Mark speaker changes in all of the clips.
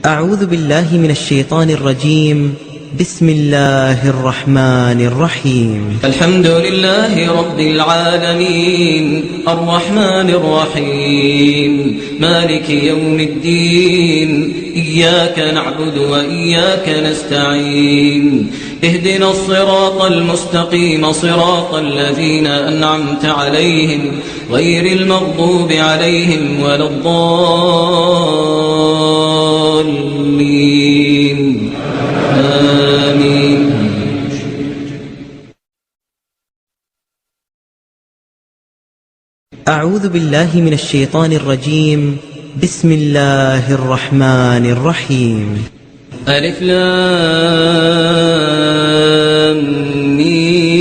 Speaker 1: أعوذ بالله من الشيطان الرجيم. بسم الله الرحمن الرحيم.
Speaker 2: الحمد لله رب العالمين الرحمن الرحيم مالك يوم الدين إياك نعبد وإياك نستعين اهدنا الصراط المستقيم صراط الذين أنعمت عليهم غير المغضوب عليهم ولا الضالين آمين.
Speaker 1: أعوذ بالله من الشيطان الرجيم. بسم الله الرحمن الرحيم.
Speaker 2: ألف لام ميم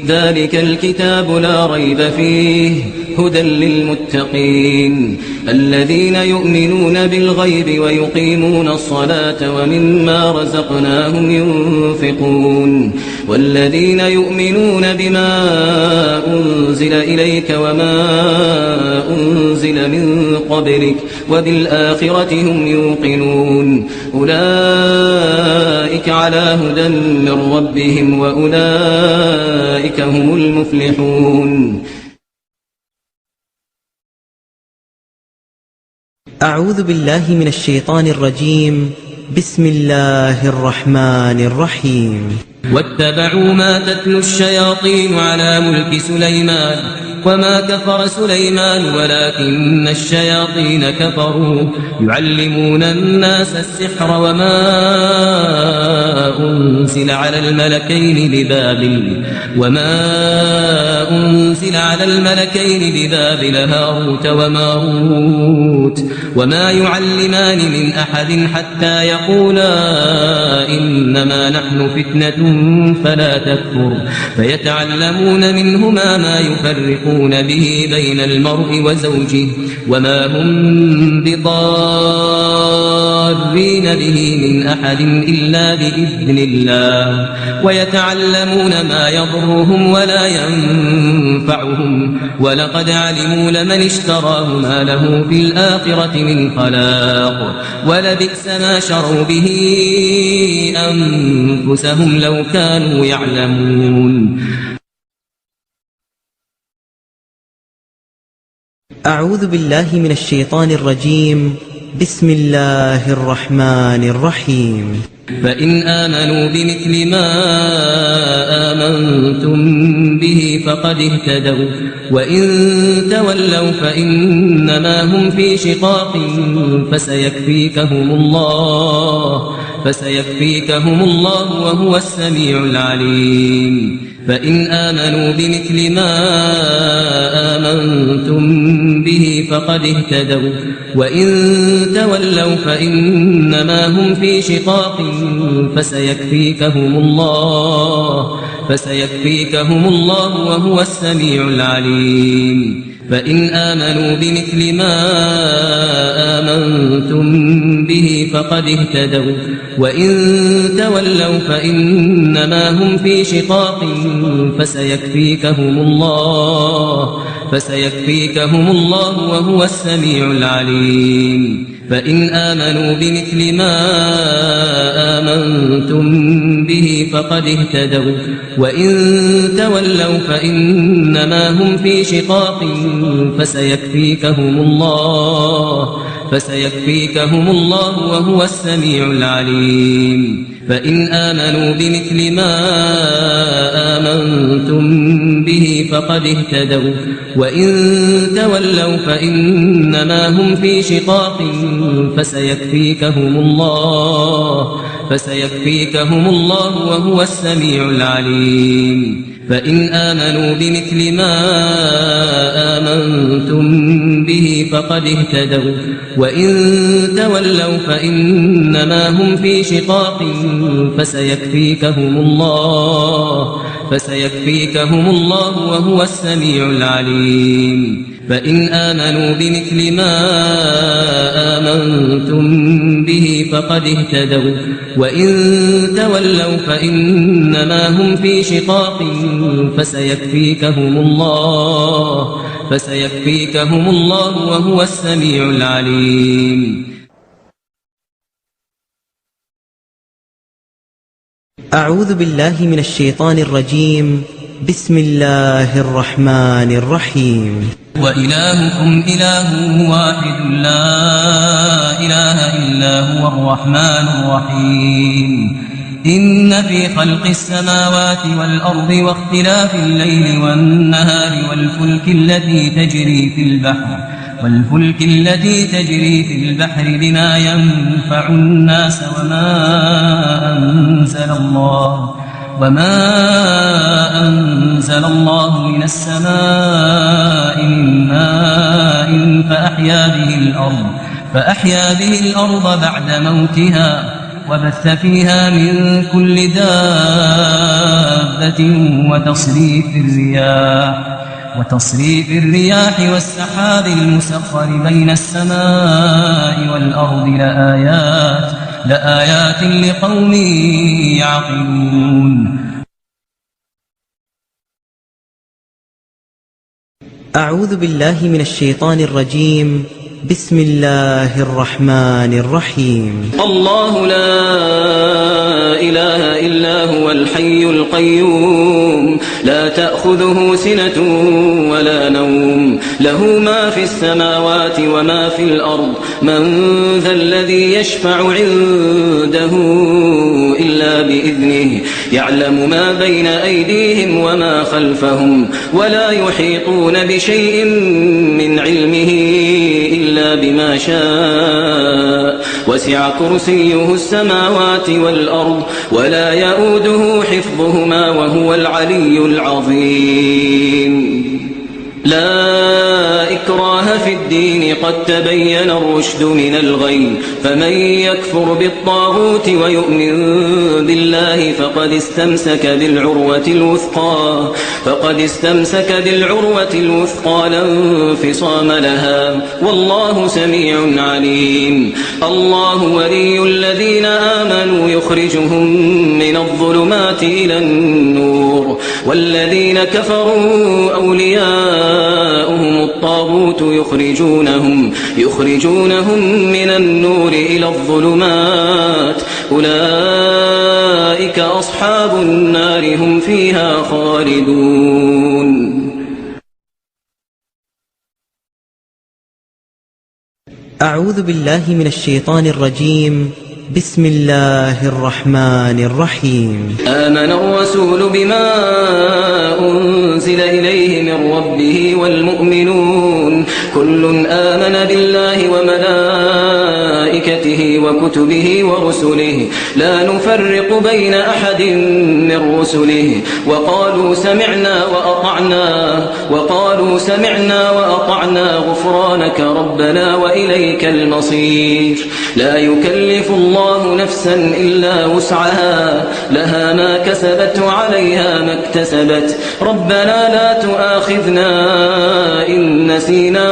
Speaker 2: ذلك الكتاب لا ريب فيه هدى للمتقين الذين يؤمنون بالغيب ويقيمون الصلاة ومما رزقناهم ينفقون والذين يؤمنون بما أنزل إليك وما أنزل من قبلك وبالآخرة هم يوقنون أولئك على هدى من ربهم وأولئك هم المفلحون.
Speaker 1: أعوذ بالله من الشيطان الرجيم. بسم الله الرحمن الرحيم.
Speaker 2: واتبعوا ما تتلو الشياطين على ملك سليمان وما كفر سليمان ولكن الشياطين كفروا يعلمون الناس السحر وما أنزل على الملكين ببابل هاروت وماروت وما يعلمان من أحد حتى يقولا إنما نحن فتنة فلا تكفر فيتعلمون منهما ما يفرقون به بين المرء وزوجه وما هم بضارين به من أحد إلا بإذن الله ويتعلمون ما يضرهم ولا ينفعهم ولقد علموا لمن اشتراه ما له في الآخرة من خلاق ولبئس ما شروا به أنفسهم لو كانوا يعلمون.
Speaker 1: أعوذ بالله من الشيطان الرجيم. بسم الله الرحمن الرحيم.
Speaker 2: فإن آمنوا بمثل ما آمنتم به فقد اهتدوا وإن تولوا فإنما هم في شقاق فسيكفيكهم الله وهو السميع العليم. فإن آمنوا بمثل ما آمنتم به فقد اهتدوا وإن تولوا فإنما هم في شقاق فسيكفيكهم الله وهو السميع العليم. فإن آمنوا بمثل ما آمنتم به فقد اهتدوا وإن تولوا فإنما هم في شقاق فسيكفيكهم الله وهو السميع العليم. فإن آمنوا بمثل ما آمنتم به فقد اهتدوا وإن تولوا فإنما هم في شقاق فسيكفيكهم الله وهو السميع العليم. فإن آمنوا بمثل ما آمنتم به فقد اهتدوا وإن تولوا فإنما هم في شقاق فسيكفيكهم الله وهو السميع العليم. فإن آمنوا بمثل ما آمنتم به فقد اهتدوا وإن تولوا فإنما هم في شقاق فسيكفيكهم الله وهو السميع العليم. فإن آمنوا بمثل ما آمنتم به فقد اهتدوا وإن تولوا فإنما هم في شقاق فسيكفيكهم فسيكفيكهم الله وهو السميع العليم.
Speaker 1: أعوذ بالله من الشيطان الرجيم. بسم الله الرحمن الرحيم.
Speaker 2: وإلهكم إله واحد لا إله إلا هو الرحمن الرحيم. إن في خلق السماوات والأرض واختلاف الليل والنهار والفلك التي تجري في البحر بما ينفع الناس وما أنزل الله من السماء من ماء فأحيا به الأرض بعد موتها وبث فيها من كل دابة وتصريف الرياح والسحاب المسخر بين السماء والأرض لآيات لقوم يعقلون.
Speaker 1: أعوذ بالله من الشيطان الرجيم. بسم الله الرحمن الرحيم.
Speaker 2: الله لا إله إلا هو الحي القيوم لا تأخذه سنة ولا نوم له ما في السماوات وما في الأرض من ذا الذي يشفع عنده إلا بإذنه يعلم ما بين أيديهم وما خلفهم ولا يحيطون بشيء من علمه إلا بما شاء وسع كرسيه السماوات والأرض ولا يؤوده حفظهما وهو العلي العظيم. لا إكراه في الدين قد تبين الرشد من الغي فمن يكفر بالطاغوت ويؤمن بالله فقد استمسك بالعروة الوثقى لا انفصام لها والله سميع عليم. الله ولي الذين آمنوا يخرجهم من الظلمات إلى النور والذين كفروا أولياؤهم الطاغوت يخرجونهم من النور إلى الظلمات أولئك أصحاب النار هم فيها خالدون.
Speaker 1: أعوذ بالله من الشيطان الرجيم. بسم الله الرحمن الرحيم.
Speaker 2: آمن الرسول بما أنزل إليه من ربه والمؤمنون كل آمن بالله وملائكته وكتبه ورسله لا نفرق بين أحد من رسله وقالوا سمعنا وأطعنا غفرانك ربنا وإليك المصير. لا يكلف الله نفسا إلا وسعها لها ما كسبت وعليها ما اكتسبت ربنا لا تؤاخذنا إن نسينا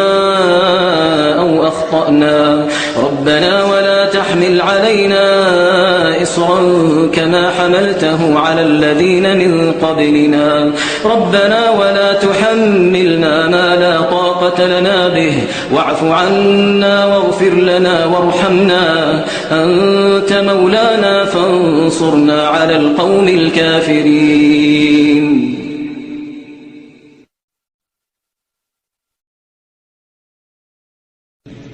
Speaker 2: أو أخطأنا ربنا ولا تحمل علينا إصرا كما حملته على الذين من قبلنا ربنا ولا تحملنا ما لا طاقة لنا به واعف عنا واغفر لنا وارحمنا أنت مولانا فانصرنا على القوم الكافرين.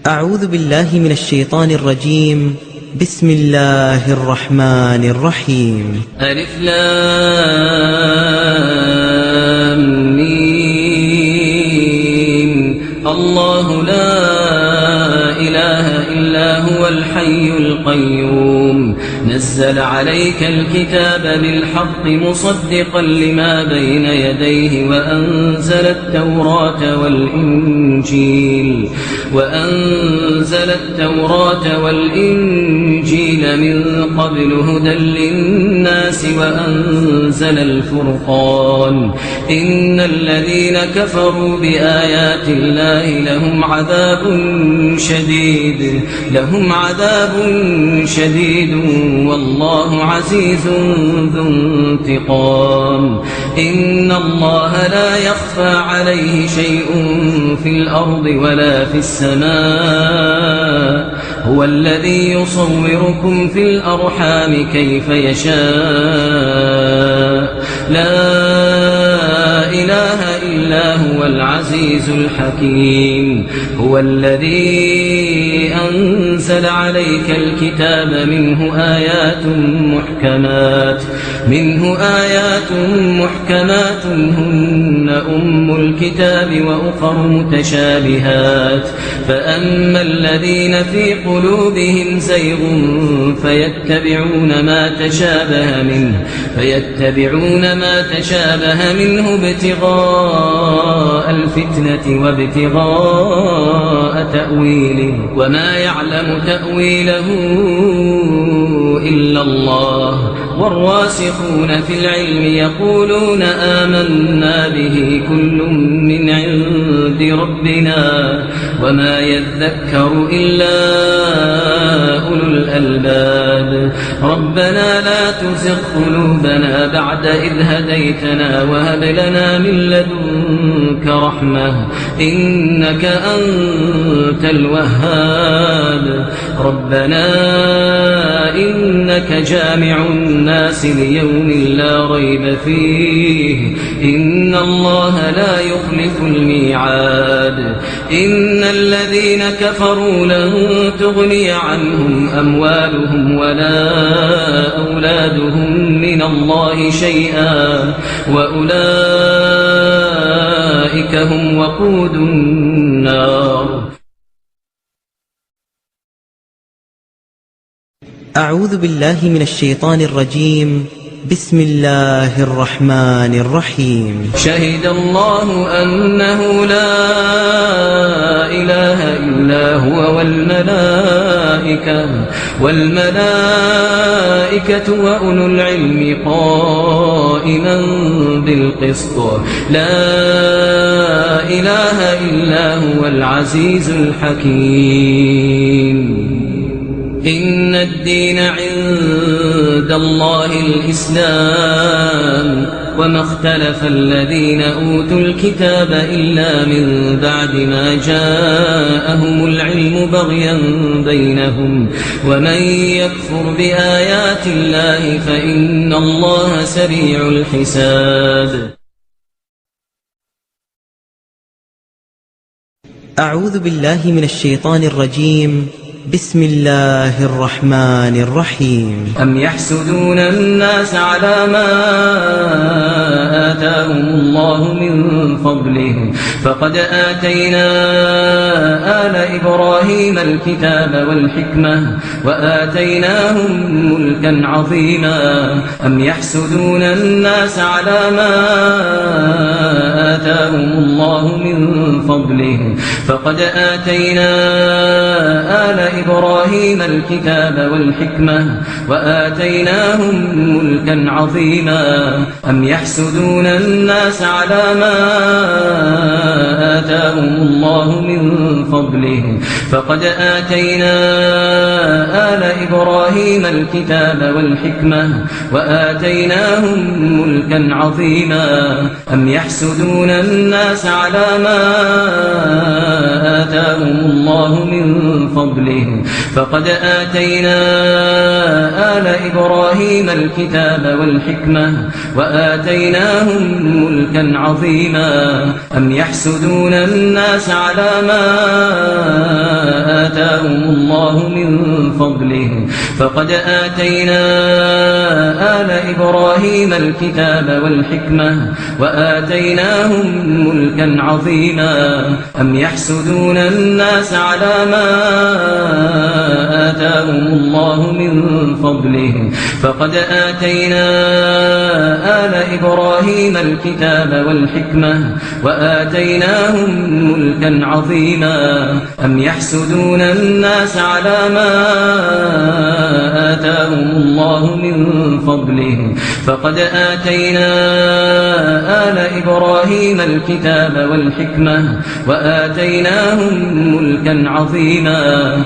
Speaker 1: أعوذ بالله من الشيطان الرجيم. بسم الله الرحمن الرحيم.
Speaker 2: ألف لام ميم. الله لا إله إلا هو الحي القيوم نزل عليك الكتاب بالحق مصدقا لما بين يديه وأنزل التوراة والإنجيل من قبل هدى للناس وأنزل الفرقان إن الذين كفروا بآيات الله لهم عذاب شديد والله عزيز ذو انتقام إن الله لا يخفى عليه شيء في الأرض ولا في السماء هو الذي يصوركم في الأرحام كيف يشاء لا إله إلا هو العزيز الحكيم هو الذي أنزل عليك الكتاب منه آيات محكمات هن أم الكتاب وأخر متشابهات فأما الذين في قلوبهم زيغ فيتبعون ما تشابه منه ابتغاء الفتنة وابتغاء تأويله وما يعلم تأويله إلا الله والراسخون في العلم يقولون آمنا به كل من عند ربنا وما يذكر إلا أولو الألباب ربنا لا تزغ قلوبنا بعد إذ هديتنا وهب لنا من لدنك رحمة إنك أنت الوهاب ربنا إنك جامع الناس ليوم لا ريب فيه إن الله لا يخلف الميعاد إن الذين كفروا لن تغني عنهم أموالهم ولا أولادهم من الله شيئا وأولئك هم وقود النار
Speaker 1: أعوذ بالله من الشيطان الرجيم بسم الله الرحمن الرحيم
Speaker 2: شهد الله أنه لا إله إلا هو والملائكة وأولو العلم قائما بالقسط لا إله إلا هو العزيز الحكيم إن الدين عند الله الإسلام وما اختلف الذين أوتوا الكتاب إلا من بعد ما جاءهم العلم بغيا بينهم ومن يكفر بآيات الله فإن الله سريع الحساب
Speaker 1: أعوذ بالله من الشيطان الرجيم بسم الله الرحمن الرحيم
Speaker 2: أم يحسدون الناس على ما آتاهم الله من فضله فقد آتينا آل إبراهيم الكتاب والحكمة وآتيناهم ملكا عظيما أم يحسدون الناس على ما آتاهم الله من فضله فقد آتينا آل إبراهيم الكتاب والحكمة وآتيناهم ملكا عظيما أم يحسدون الناس على ما آتاهم الله من فضله فقد آتينا آل إبراهيم الكتاب والحكمة وآتيناهم ملكا عظيما أم يحسدون الناس على ما آتاهم الله من فضله فقد آتينا آل إبراهيم الكتاب والحكمة وآتيناهم ملكا عظيما أم يحسدون الناس على ما آتاهم الله من فضله فقد آتينا آل إبراهيم الكتاب والحكمة وآتيناهم ملكا عظيما أم يحسدون الناس على ما آتاهم الله من فضله فقد آتينا آل إبراهيم الكتاب والحكمة وآتيناهم ملكا عظيما أم يحسدون الناس على ما آتاهم الله من فضله فقد آتينا آل إبراهيم الكتاب والحكمة وآتيناهم ملكا عظيما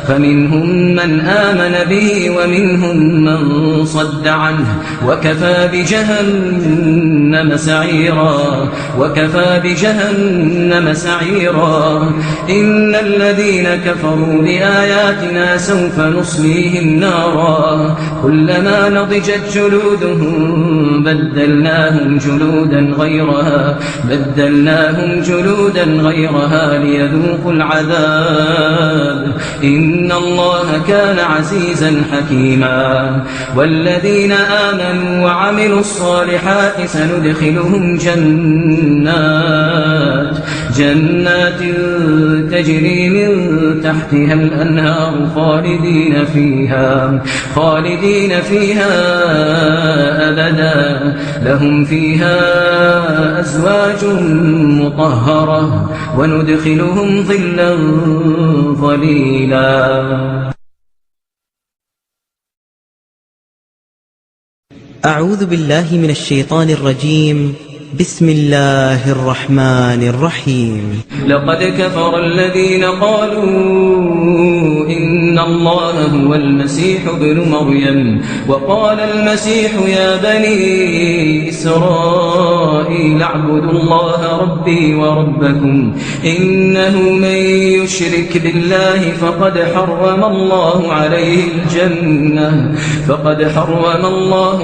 Speaker 2: فمنهم من آمن به ومنهم من صد عنه وكفى بجهنم سعيرا إن الذين كفروا بآياتنا سوف نصليهم نارا كلما نضجت جلودهم بدلناهم جلودا غيرها ليذوقوا العذاب إن الله كان عزيزا حكيما والذين آمنوا وعملوا الصالحات سندخلهم جنات تجري من تحتها الأنهار خالدين فيها أبدا لهم فيها أزواج مطهرة وندخلهم ظلا ظليلا.
Speaker 1: أعوذ بالله من الشيطان الرجيم. بسم الله الرحمن الرحيم.
Speaker 2: لقد كفر الذين قالوا إن الله هو المسيح ابن مريم وقال المسيح يا بني إسرائيل اعبدوا الله ربي وربكم إنه من يشرك بالله فقد حرم الله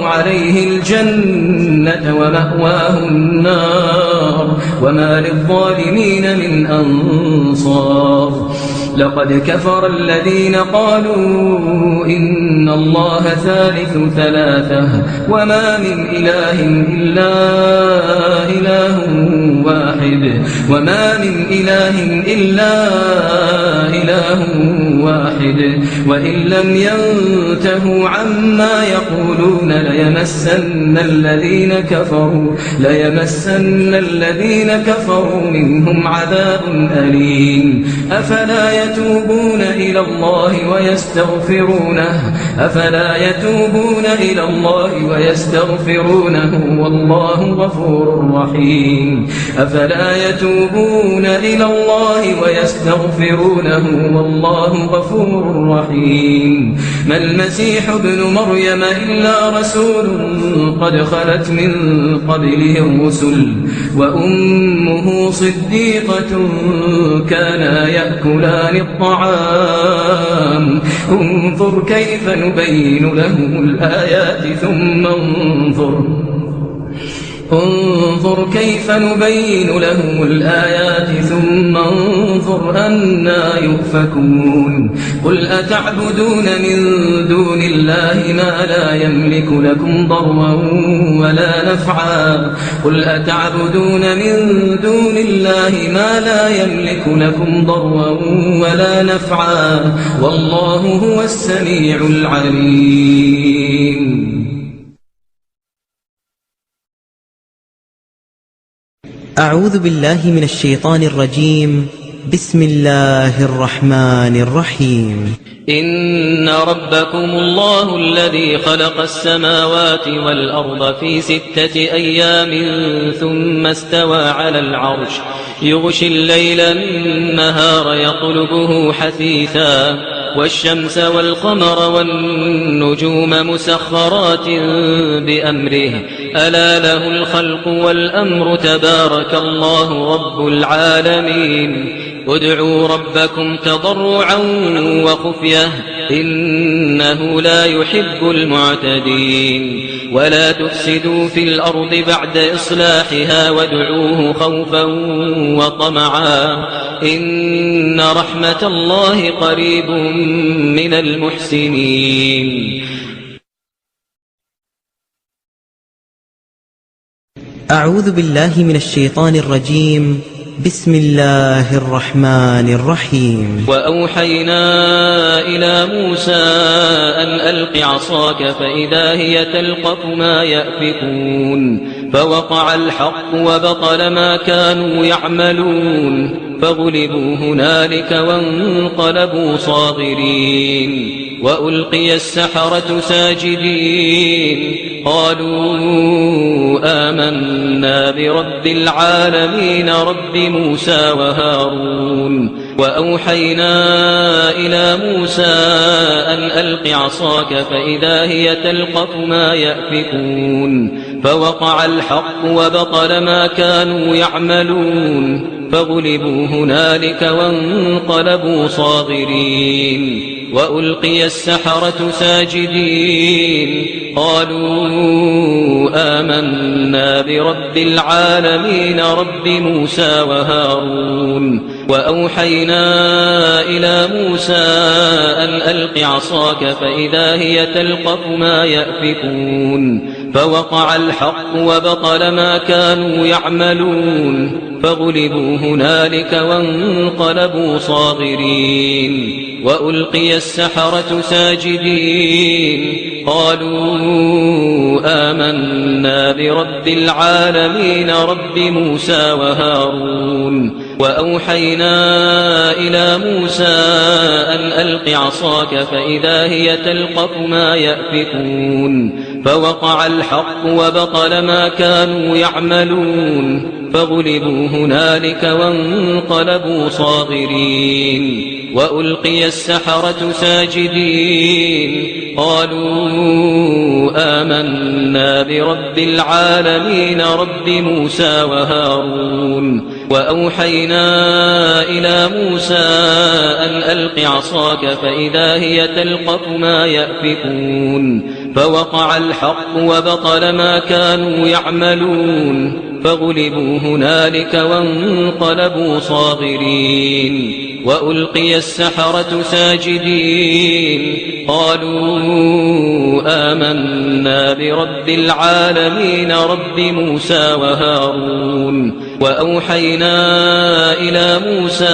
Speaker 2: عليه الجنة ومأواه النار وما للظالمين من أنصار. لقد كفر الذين قالوا إن الله ثالث ثلاثة وما من إله إلا إله واحد وإن لم ينتهوا عما يقولون ليمسن الذين كفروا منهم عذاب أليم. أفلا يتوبون إلى الله ويستغفرونه والله غفور رحيم. ما المسيح ابن مريم إلا رسول قد خلت من قبله الرسل وأمه صديقة كانا يأكلان الطعام انظر كيف نبين لهم الآيات ثم انظر أنا يؤفكون. قل أتعبدون من دون الله ما لا يملك لكم ضرا ولا نفعا والله هو السميع العليم.
Speaker 1: أعوذ بالله من الشيطان الرجيم. بسم الله الرحمن الرحيم.
Speaker 3: إن ربكم الله الذي خلق السماوات والأرض في 6 أيام ثم استوى على العرش يغشي الليل النهار يطلبه حثيثا والشمس والقمر والنجوم مسخرات بأمره ألا له الخلق والأمر تبارك الله رب العالمين. ادعوا ربكم تضرعا وخفية إنه لا يحب المعتدين. ولا تفسدوا في الأرض بعد إصلاحها وادعوه خوفا وطمعا إن رحمة الله قريب من المحسنين.
Speaker 1: أعوذ بالله من الشيطان الرجيم. بسم الله الرحمن الرحيم.
Speaker 3: وأوحينا إلى موسى أن ألق عصاك فإذا هي تلقف ما يأفكون فوقع الحق وبطل ما كانوا يعملون فغلبوا هنالك وانقلبوا صاغرين. وألقي السحرة ساجدين قالوا آمنا برب العالمين رب موسى وهارون. وأوحينا إلى موسى أن ألق عصاك فإذا هي تلقف ما يأفكون فوقع الحق وبطل ما كانوا يعملون فغلبوا هنالك وانقلبوا صاغرين وألقي السحرة ساجدين قالوا آمنا برب العالمين رب موسى وهارون وأوحينا إلى موسى أن ألق عصاك فإذا هي تلقف ما يأفكون فوقع الحق وبطل ما كانوا يعملون فغلبوا هنالك وانقلبوا صاغرين وألقي السحرة ساجدين قالوا آمنا برب العالمين رب موسى وهارون وأوحينا إلى موسى أن ألق عصاك فإذا هي تلقف ما يأفكون فوقع الحق وبطل ما كانوا يعملون فغلبوا هنالك وانقلبوا صاغرين وألقي السحرة ساجدين قالوا آمنا برب العالمين رب موسى وهارون وأوحينا إلى موسى أن ألق عصاك فإذا هي تلقف ما يأفكون فوقع الحق وبطل ما كانوا يعملون فغلبوا هنالك وانقلبوا صاغرين وألقي السحرة ساجدين قالوا آمنا برب العالمين رب موسى وهارون وأوحينا إلى موسى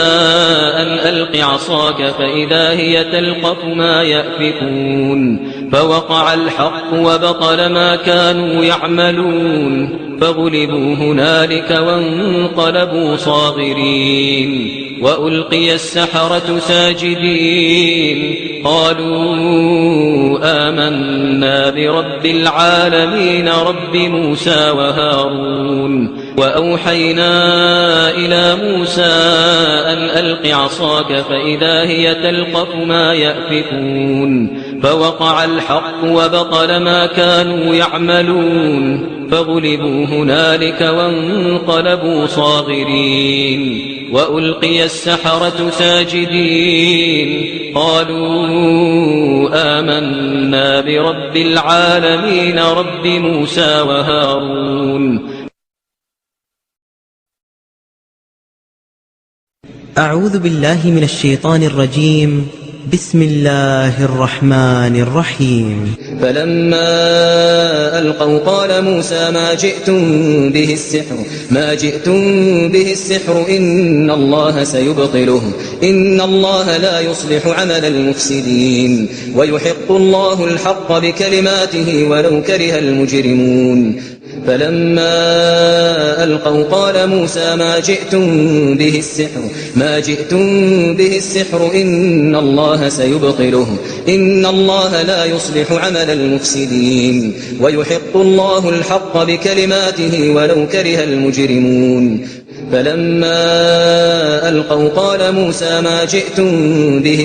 Speaker 3: أن ألق عصاك فإذا هي تلقف ما يأفكون فوقع الحق وبطل ما كانوا يعملون فغلبوا هنالك وانقلبوا صاغرين وألقي السحرة ساجدين قالوا آمنا برب العالمين رب موسى وهارون وأوحينا إلى موسى أن ألق عصاك فإذا هي تلقف ما يأفكون فوقع الحق وبطل ما كانوا يعملون فغلبوا هنالك وانقلبوا صاغرين وألقي السحرة ساجدين قالوا آمنا برب العالمين رب موسى وهارون
Speaker 1: أعوذ بالله من الشيطان الرجيم. بسم الله الرحمن الرحيم.
Speaker 2: فلما ألقوا قال موسى ما جئتم به السحر إن الله سيبطله إن الله لا يصلح عمل المفسدين ويحق الله الحق بكلماته ولو كره المجرمون فلما ألقوا قال موسى ما جئتم به السحر إن الله سيبطله إن الله لا يصلح عمل المفسدين ويحق الله الحق بكلماته ولو كره المجرمون فلما ألقوا قال موسى ما جئتم به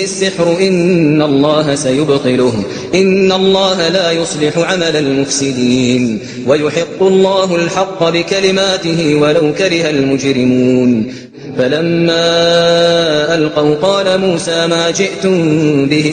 Speaker 2: السحر إن الله سيبطله إن الله لا يصلح عمل المفسدين ويحق الله الحق بكلماته ولو كره المجرمون فلما ألقوا قال موسى ما جئتم به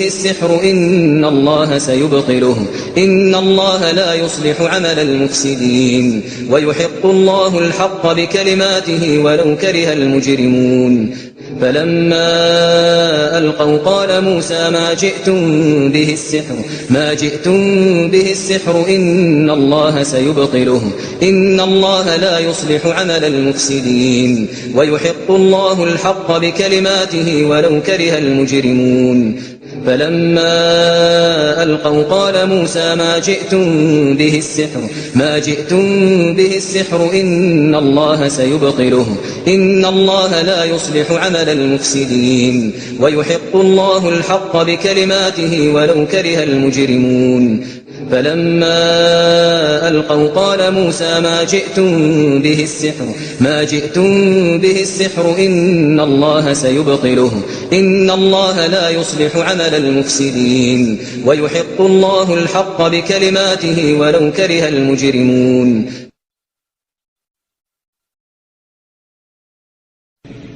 Speaker 2: السحر إن الله سيبطله إن الله لا يصلح عمل المفسدين ويحق الله الحق بكلماته ولو كره المجرمون فلما ألقوا قال موسى ما جئتم به السحر إن الله سيبطله إن الله لا يصلح عمل المفسدين ويحق الله الحق بكلماته ولو كره المجرمون فلما ألقوا قال موسى ما جئتم به السحر إن الله سيبطله إن الله لا يصلح عمل المفسدين ويحق الله الحق بكلماته ولو كره المجرمون فلما ألقوا قال موسى ما جئتم به السحر إن الله سيبطله إن الله لا يصلح عمل المفسدين ويحق الله الحق بكلماته ولو كره المجرمون.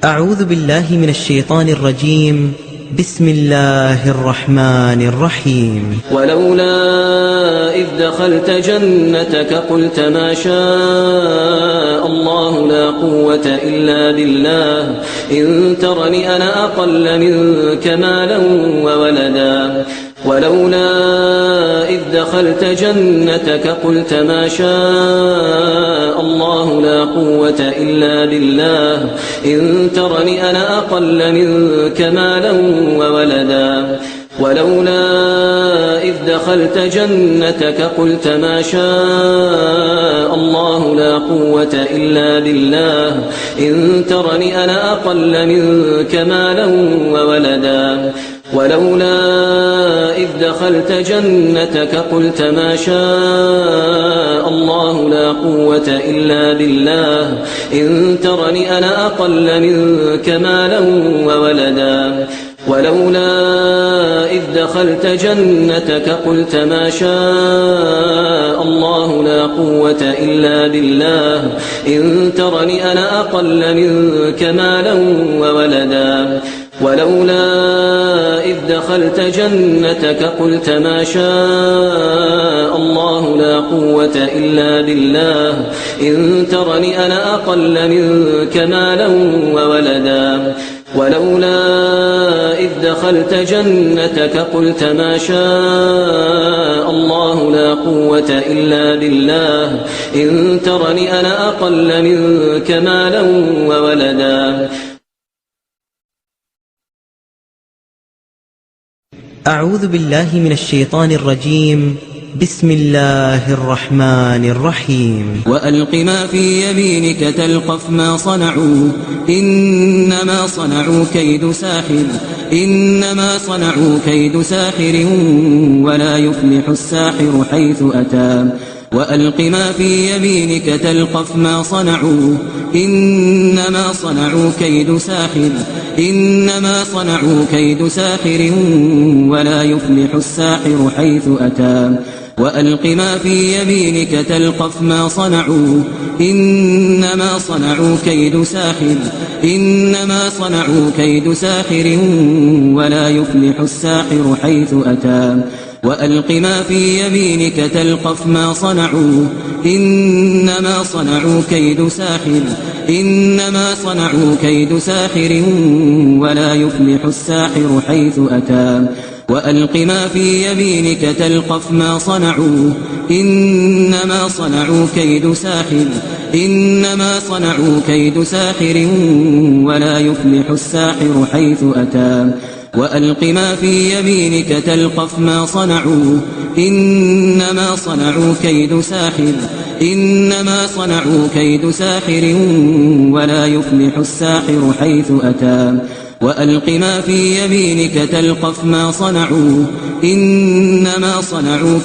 Speaker 1: أعوذ بالله من الشيطان الرجيم. بسم الله الرحمن الرحيم.
Speaker 3: ولولا إذ دخلت جنتك قلت ما شاء الله لا قوة إلا بالله إن ترني أنا أقل منك مالا وولدا ولولا إذ دخلت جنتك قلت ما شاء الله لا قوة إلا بالله إن ترني أنا أقل منك مالا وولدا ولولا إذ دخلت جنتك قلت ما شاء الله لا قوة إلا بالله إن ترني أنا أقل منك مالا وولدا ولولا إذ دخلت جنتك قلت ما شاء الله لا قوة إلا بالله إن ترني أنا أقل منك مالا وولدا ولولا إذ دخلت جنتك قلت ما شاء الله لا قوة إلا بالله إن ترني أنا أقل منك مالا وولدا ولولا إذ دخلت جنتك قلت ما شاء الله لا قوة إلا بالله إن ترني أنا أقل منك مالا وولدا ولولا إذ دخلت جنتك قلت ما شاء الله لا قوة إلا بالله إن ترني أنا أقل منك مالا وولدا.
Speaker 1: أعوذ بالله من الشيطان الرجيم. بسم الله الرحمن الرحيم.
Speaker 2: وألق ما في يمينك تلقف ما صنعوا إنما صنعوا كيد ساحر ولا يفلح الساحر حيث أتى. وألق ما في يمينك تلقف ما صنعوا إنما صنعوا كيد ساحر ولا يفلح الساحر حيث أتى. وألق ما في يمينك تلقف ما صنعوا إنما صنعوا كيد ساحر ولا يفلح الساحر حيث أتى. وألق ما في يمينك تلقف ما صنعوا إنما صنعوا كيد ساحر ولا يفلح الساحر حيث أتى. وألق ما في يمينك تلقف ما صنعوا إنما صنعوا كيد ساحر ولا يفلح الساحر حيث أتى. وألق ما في يمينك تلقف ما صنعوا إنما صنعوا كيد ساحر ولا يفلح الساحر حيث أتى. وألق ما في يمينك تلقف ما صنعوا إنما صنعوا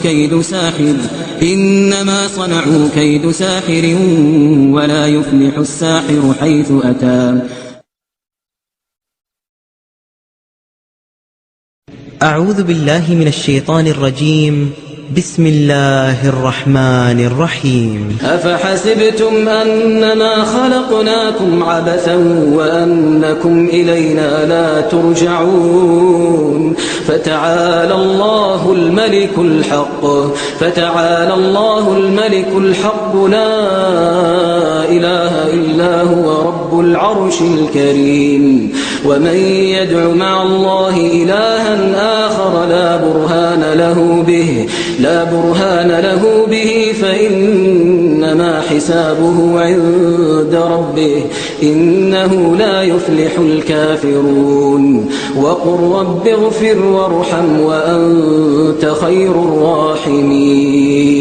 Speaker 2: كيد ساحر ولا يفلح الساحر حيث أتى.
Speaker 1: أعوذ بالله من الشيطان الرجيم. بسم الله الرحمن الرحيم.
Speaker 3: أفحسبتم أنما خلقناكم عبثا وأنكم إلينا لا ترجعون فتعالى الله الملك الحق لا إله إلا هو رب العرش الكريم. ومن يدع مع الله إلها آخر لا برهان له به فإنما حسابه عند ربه إنه لا يفلح الكافرون. وقل رب اغفر وارحم وأنت خير الراحمين.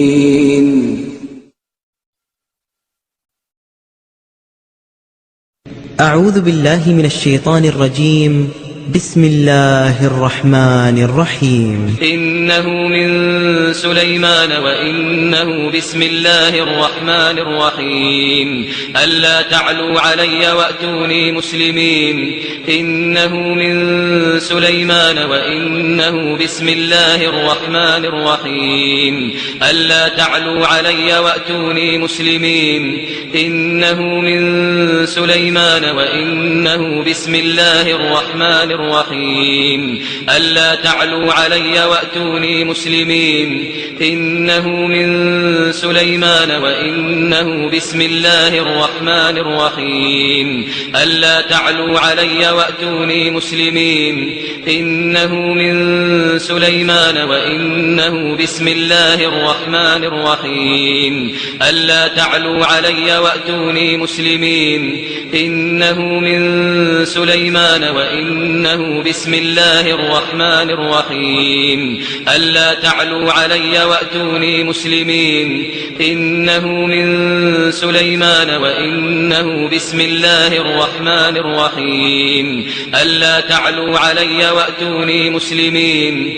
Speaker 1: أعوذ بالله من الشيطان الرجيم. بسم الله الرحمن الرحيم
Speaker 2: إنه من سليمان وإنه بسم الله الرحمن الرحيم ألا تعلوا علي وأتوني مسلمين إنه من سليمان وإنه بسم الله الرحمن الرحيم ألا تعلوا علي وأتوني مسلمين إنه من سليمان وإنه بسم الله الرحمن الرحيم ألا تعلوا علي وأتوني مسلمين إنه من سليمان وإنه بسم الله الرحمن الرحيم ألا تعلوا علي وأتوني مسلمين إنه من سليمان وإنه بسم الله الرحمن الرحيم ألا تعلوا علي وأتوني مسلمين إنه من سليمان وإنه بسم الله الرحمن الرحيم ألا تعلوا علي وأتوني مسلمين إنه من سليمان وإنه بسم الله الرحمن الرحيم ألا تعلوا علي وأتوني مسلمين.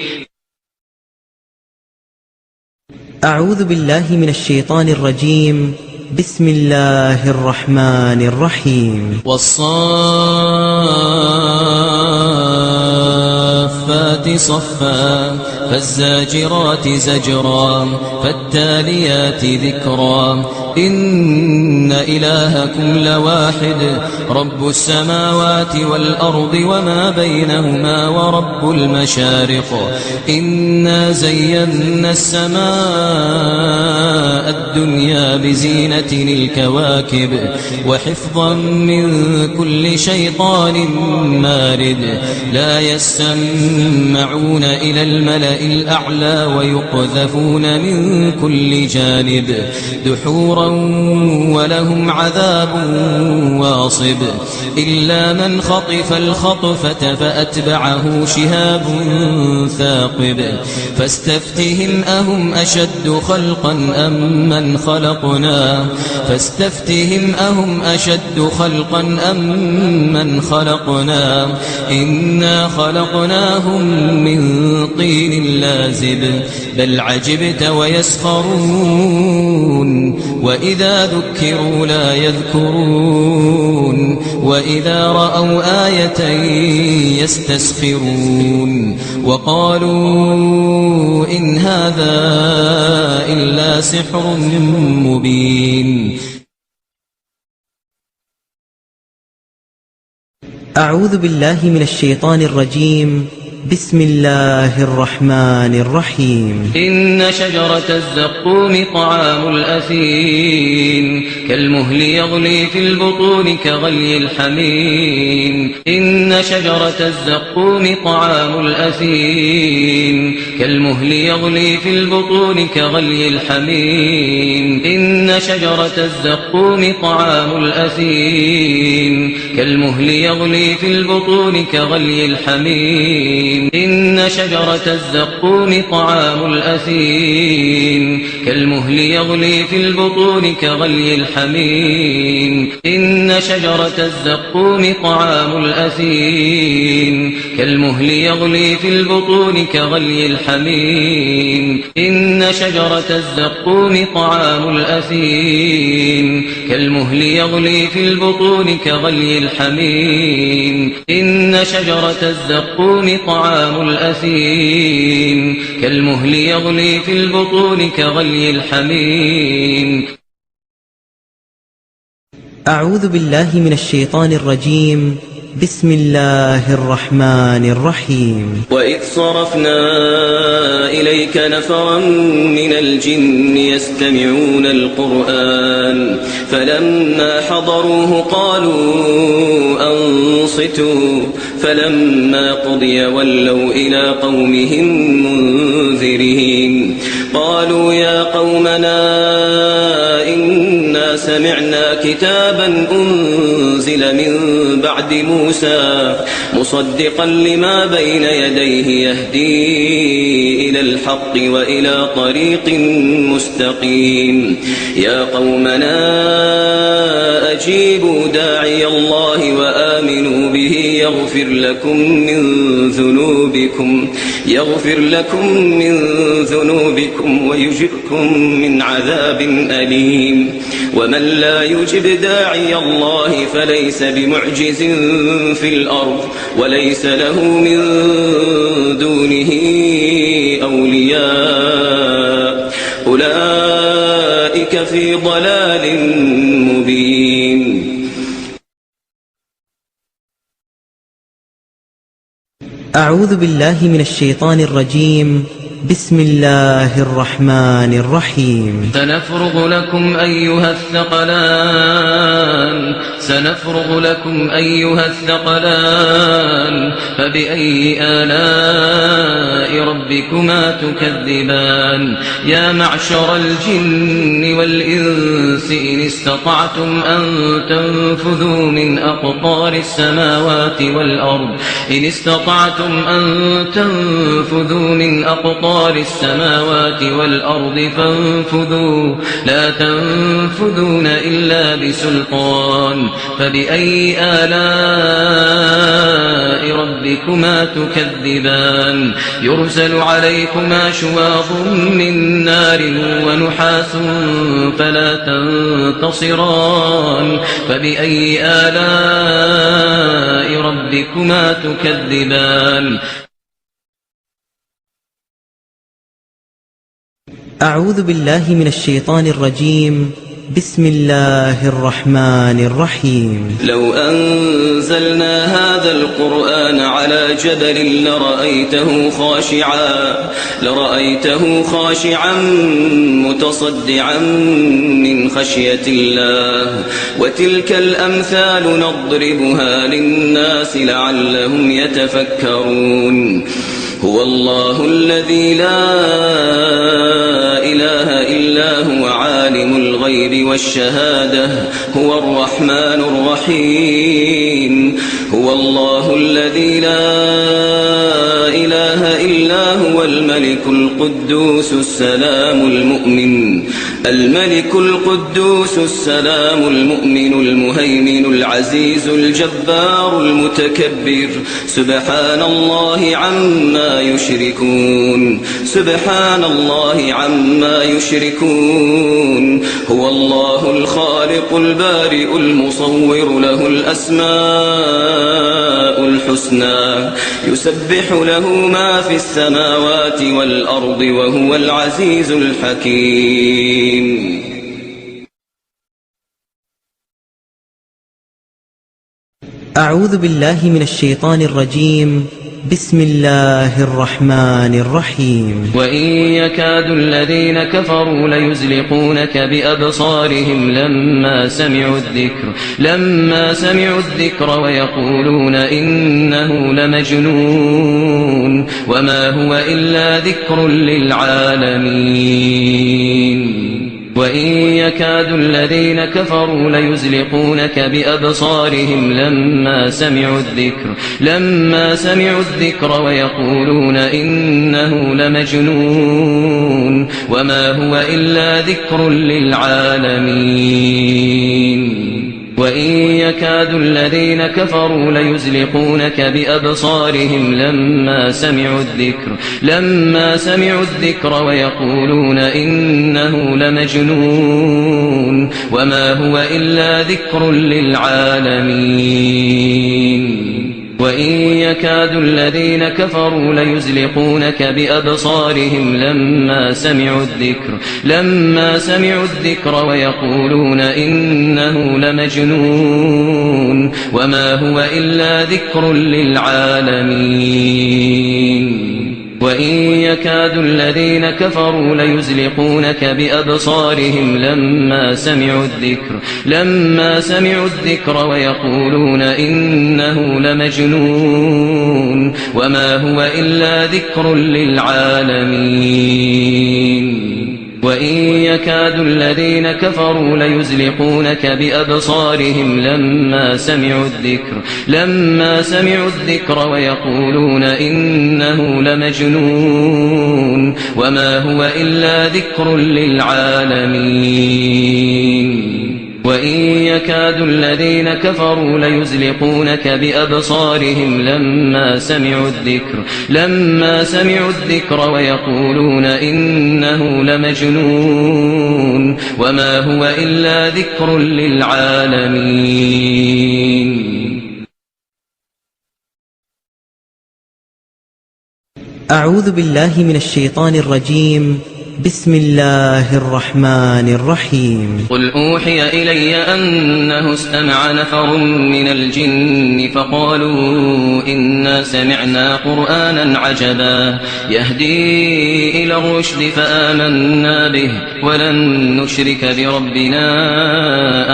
Speaker 1: أعوذ بالله من الشيطان الرجيم. بسم الله الرحمن الرحيم.
Speaker 4: والصافات صفا فالزاجرات زجرا فالتاليات ذكرا إن إلهكم لواحد رب السماوات والأرض وما بينهما ورب المشارق إنا زينا السماء الدنيا بزينة الكواكب وحفظا من كل شيطان مارد لا يسمعون إلى الملأ الأعلى ويقذفون من كل جانب دحورا ولهم عذاب واصب إلا من خطف الخطفة فأتبعه شهاب ثاقب فاستفتهم أهم أشد خلقا أم من خلقنا من خلقنا إنا خلقناهم من طين لازب بل عجبت ويسخرون وإذا ذكروا لا يذكرون وإذا رأوا آية يستسخرون وقالوا إن هذا إلا سحر مبين.
Speaker 1: أعوذ بالله من الشيطان الرجيم. بسم الله الرحمن الرحيم.
Speaker 2: إن شجرة الزقوم طعام الأثيم كالمهل يغلي في البطون كغلي الحميم إن شجرة الزقوم طعام الأثيم كالمهل يغلي في البطون كغلي الحميم إن شجرة الزقوم طعام الأثيم كالمهل يغلي في البطون كغلي الحميم إن شجرة الزقوم طعام الأثيم كالمهل يغلي في البطون كغلي الحميم إن شجرة الزقوم طعام الأثيم كالمهل يغلي في البطون كغلي الحميم إن شجرة الزقوم طعام الأثيم كالمهل يغلي في البطون كغلي الحميم إن شجرة الزقوم طعام الأثيم كالمهل يغلي في البطون كغلي الحميم.
Speaker 1: أعوذ بالله من الشيطان الرجيم. بسم الله الرحمن الرحيم.
Speaker 3: وإذ صرفنا إليك نفرا من الجن يستمعون القرآن فلما حضروه قالوا أنصتوا فلما قضي ولوا إلى قومهم منذرين قالوا يا قومنا إنا سمعنا كتابا أنزل من بعد موسى مصدقا لما بين يديه يهدي إلى الحق وإلى طريق مستقيم يا قومنا أجيبوا داعي الله وآمنوا به يغفر لكم من ذنوبكم ويجركم من عذاب أليم ومن لا يجب داعي الله فليس بمعجز في الأرض وليس له من دونه أولياء أولئك في ضلال مبين.
Speaker 1: أعوذ بالله من الشيطان الرجيم. بسم الله الرحمن الرحيم.
Speaker 2: سنفرغ لكم أيها الثقلان فبأي آلاء ربكما تكذبان يا معشر الجن والإنس إن استطعتم أن تنفذوا من أقطار السماوات والأرض فانفذوا لا تنفذون إلا بسلطان فبأي آلاء ربكما تكذبان يرسل عليكما شواظ من نار ونحاس فلا تنتصران فبأي آلاء ربكما تكذبان.
Speaker 1: أعوذ بالله من الشيطان الرجيم. بسم الله الرحمن الرحيم.
Speaker 3: لو أنزلنا هذا القرآن على جبل لرأيته خاشعا متصدعا من خشية الله وتلك الأمثال نضربها للناس لعلهم يتفكرون. هو الله الذي لا إله إلا هو عالم الغيب والشهادة هو الرحمن الرحيم. هو الله الذي لا إله إلا هو الملك القدوس السلام المؤمن المهيمن العزيز الجبار المتكبر سبحان الله عما يشركون. هو الله الخالق البارئ المصور له الأسماء الحسنى يسبح له ما في السماوات والأرض وهو العزيز الحكيم.
Speaker 1: أعوذ بالله من الشيطان الرجيم. بسم الله الرحمن الرحيم.
Speaker 2: وإن يكاد الذين كفروا ليزلقونك بأبصارهم لما سمعوا الذكر ويقولون إنه لمجنون وما هو إلا ذكر للعالمين. وإن يكاد الذين كفروا ليزلقونك بأبصارهم لما سمعوا الذكر ويقولون إنه لمجنون وما هو إلا ذكر للعالمين. وإن يكاد الذين كفروا ليزلقونك بأبصارهم لما سمعوا الذكر ويقولون إنه لمجنون وما هو إلا ذكر للعالمين. وإن يكاد الذين كفروا ليزلقونك بأبصارهم لما سمعوا الذكر ويقولون إنه لمجنون وما هو إلا ذكر للعالمين. وإن يكاد الذين كفروا ليزلقونك بأبصارهم لما سمعوا الذكر ويقولون إنه لمجنون وما هو إلا ذكر للعالمين. وإن يكاد الذين كفروا ليزلقونك بأبصارهم لما سمعوا الذكر ويقولون إنه لمجنون وما هو إلا ذكر للعالمين وإن يكاد الذين كفروا ليزلقونك بأبصارهم لما سمعوا الذكر ويقولون إنه لمجنون وما هو إلا ذكر للعالمين.
Speaker 1: أعوذ بالله من الشيطان الرجيم. بسم الله الرحمن الرحيم.
Speaker 2: قل أوحي إلي أنه استمع نفر من الجن فقالوا إنا سمعنا قرآنا عجبا يهدي إلى الرشد فآمنا به ولن نشرك بربنا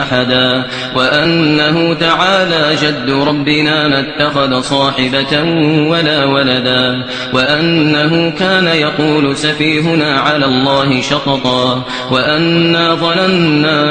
Speaker 2: أحدا وأنه تعالى جد ربنا ما اتخذ صاحبة ولا ولدا وأنه كان يقول سفيهنا على الله شططا وأنا ظننا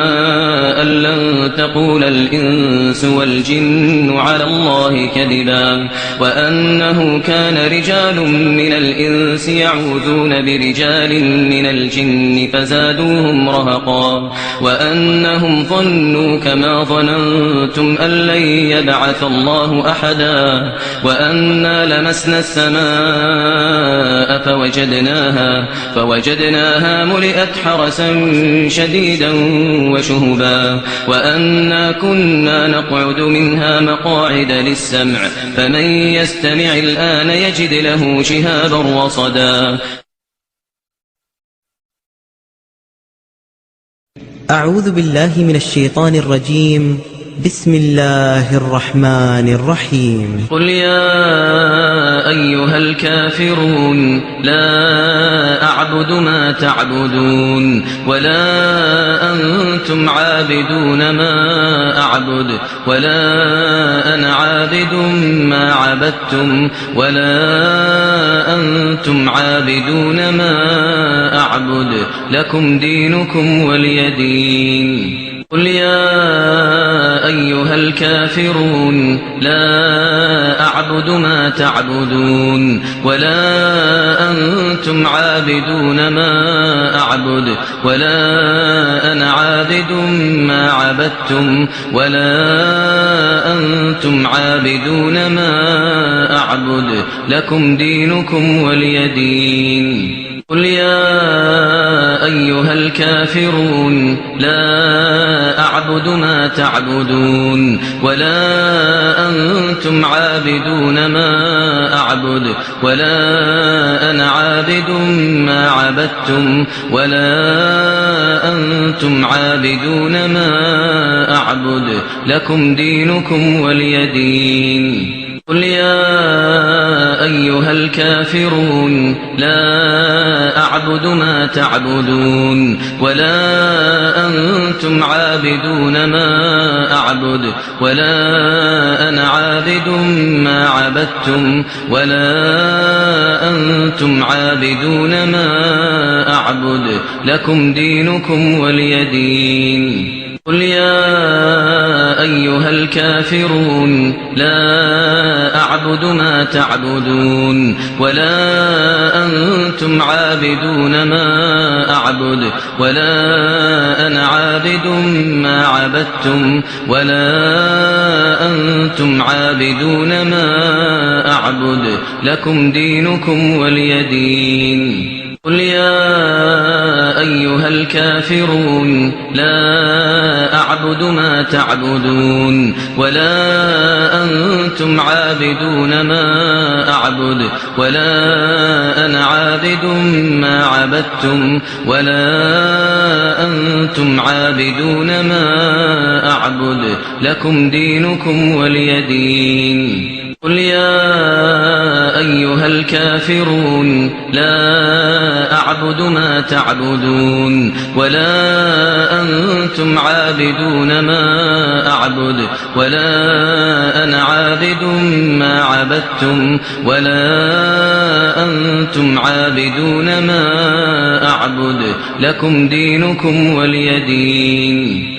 Speaker 2: أن لن تقول الإنس والجن على الله كذبا وأنه كان رجال من الإنس يعوذون برجال من الجن فزادوهم رهقا وأنهم ظنوا كما ظننتم أن لن يبعث الله أحدا وأنا لمسنا السماء فوجدناها ملئت حرسا شديدا وشهبا وأنا كنا نقعد منها مقاعد للسمع فمن يستمع الآن يجد له شهابا رصدا.
Speaker 1: أعوذ بالله من الشيطان الرجيم. بسم الله الرحمن الرحيم.
Speaker 2: قل يا أيها الكافرون لا أعبد ما تعبدون ولا أنتم عابدون ما أعبد ولا أنا عابد ما عبدتم ولا أنتم عابدون ما أعبد لكم دينكم ولي دين. قل يا أيها الكافرون لا أعبد ما تعبدون ولا أنتم عابدون ما أعبد ولا أنا عابد ما عبدتم ولا أنتم عابدون ما أعبد لكم دينكم ولي دين. قل يا أيها الكافرون لا أعبد ما تعبدون ولا أنتم عابدون ما أعبد ولا أنا عابد ما عبدتم ولا أنتم عابدون ما أعبد لكم دينكم ولي دين. قل يا أيها الكافرون لا أعبد ما تعبدون ولا أنتم عابدون ما أعبد ولا أنا عابد ما عبدتم ولا أنتم عابدون ما أعبد لكم دينكم ولي دين. قل يا أيها الكافرون لا أعبد ما تعبدون ولا أنتم عابدون ما أعبد ولا أنا عابد ما عبدتم ولا أنتم عابدون ما أعبد لكم دينكم ولي دين. قل يا أيها الكافرون لا أعبد ما تعبدون ولا أنتم عابدون ما أعبد ولا أنا عابد ما عبدتم ولا أنتم عابدون ما أعبد لكم دينكم ولي دين. قل يا أيها الكافرون لا أعبد ما تعبدون ولا أنتم عابدون ما أعبد ولا أنا عابد ما عبدتم ولا أنتم عابدون ما أعبد لكم دينكم ولي دين.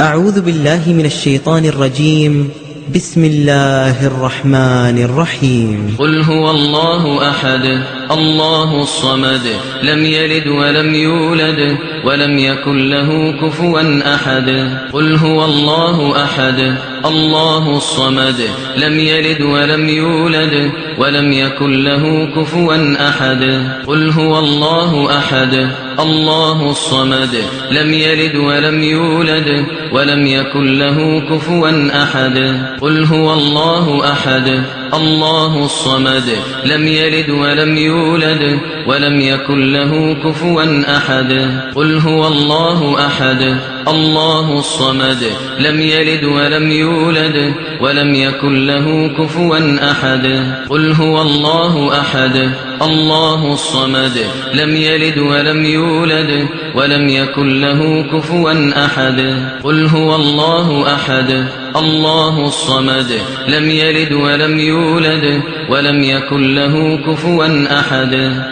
Speaker 1: أعوذ بالله من الشيطان الرجيم. بسم الله الرحمن الرحيم.
Speaker 2: قل هو الله أحد الله الصمد لم يلد ولم يولد ولم يكن له كفوا أحد. قل هو الله أحد الله الصمد لم يلد ولم يولد ولم يكن له كفوا أحد. قل هو الله أحد الله الصمد لم يلد ولم يولد ولم يكن له كفوا أحد. قل هو الله أحد الله الصمد لم يلد ولم يولد ولم يكن له كفوا أحد. قل هو الله أحد الله الصمد لم يلد ولم يولد ولم يكن له كفوا أحد. قل هو الله أحد الله الصمد لم يلد ولم يولد ولم يكن له كفوا أحد. قل هو الله أحد الله الصمد لم يلد ولم يولد ولم يكن له كفوا أحد.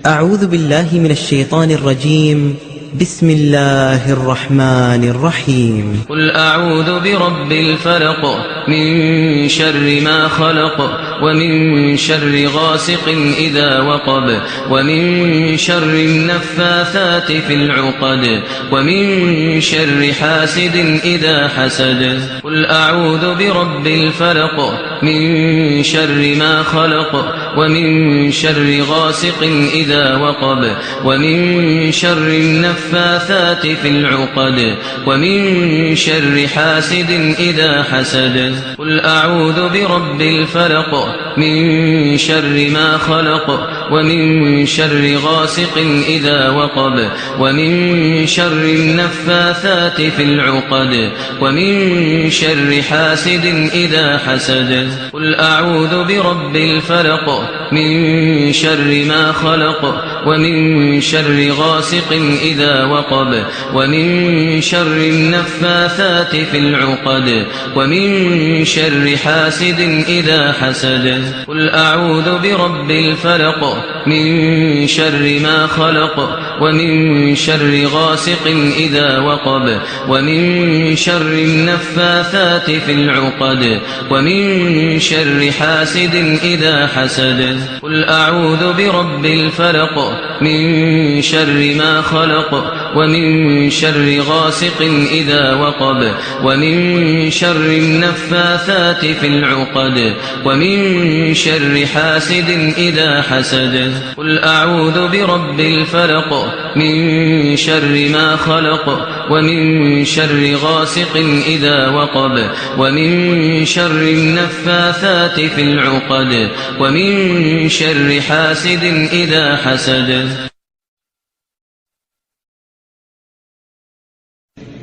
Speaker 1: أعوذ بالله من الشيطان الرجيم. بسم الله الرحمن الرحيم.
Speaker 2: قل أعوذ برب الفلق من شر ما خلق ومن شر غاسق إذا وقب ومن شر النفاثات في العقد ومن شر حاسد إذا حسد. قل أعوذ برب الفلق من شر ما خلق ومن شر غاسق إذا وقب ومن شر النفاثات في العقد ومن شر حاسد إذا حسد. قل أعوذ برب الفلق من شر ما خلق ومن شر غاسق إذا وقب ومن شر النفاثات في العقد ومن شر حاسد إذا حسد. قل أعوذ برب الفلق من شر ما خلق ومن شر غاسق إذا وقب ومن شر النفاثات في العقد ومن شر حاسد إذا حسد. قل أعوذ برب الفلق من شر ما خلق ومن شر غاسق إذا وقب ومن شر النفاثات في العقد ومن شر حاسد إذا حسد. قل أعوذ برب الفلق من شر ما خلق ومن شر غاسق إذا وقب ومن شر النفاثات في العقد ومن شر حاسد إذا حسد. قل أعوذ برب الفلق من شر ما خلق ومن شر غاسق إذا وقب ومن شر النفاثات في العقد ومن شر حاسد إذا حسد.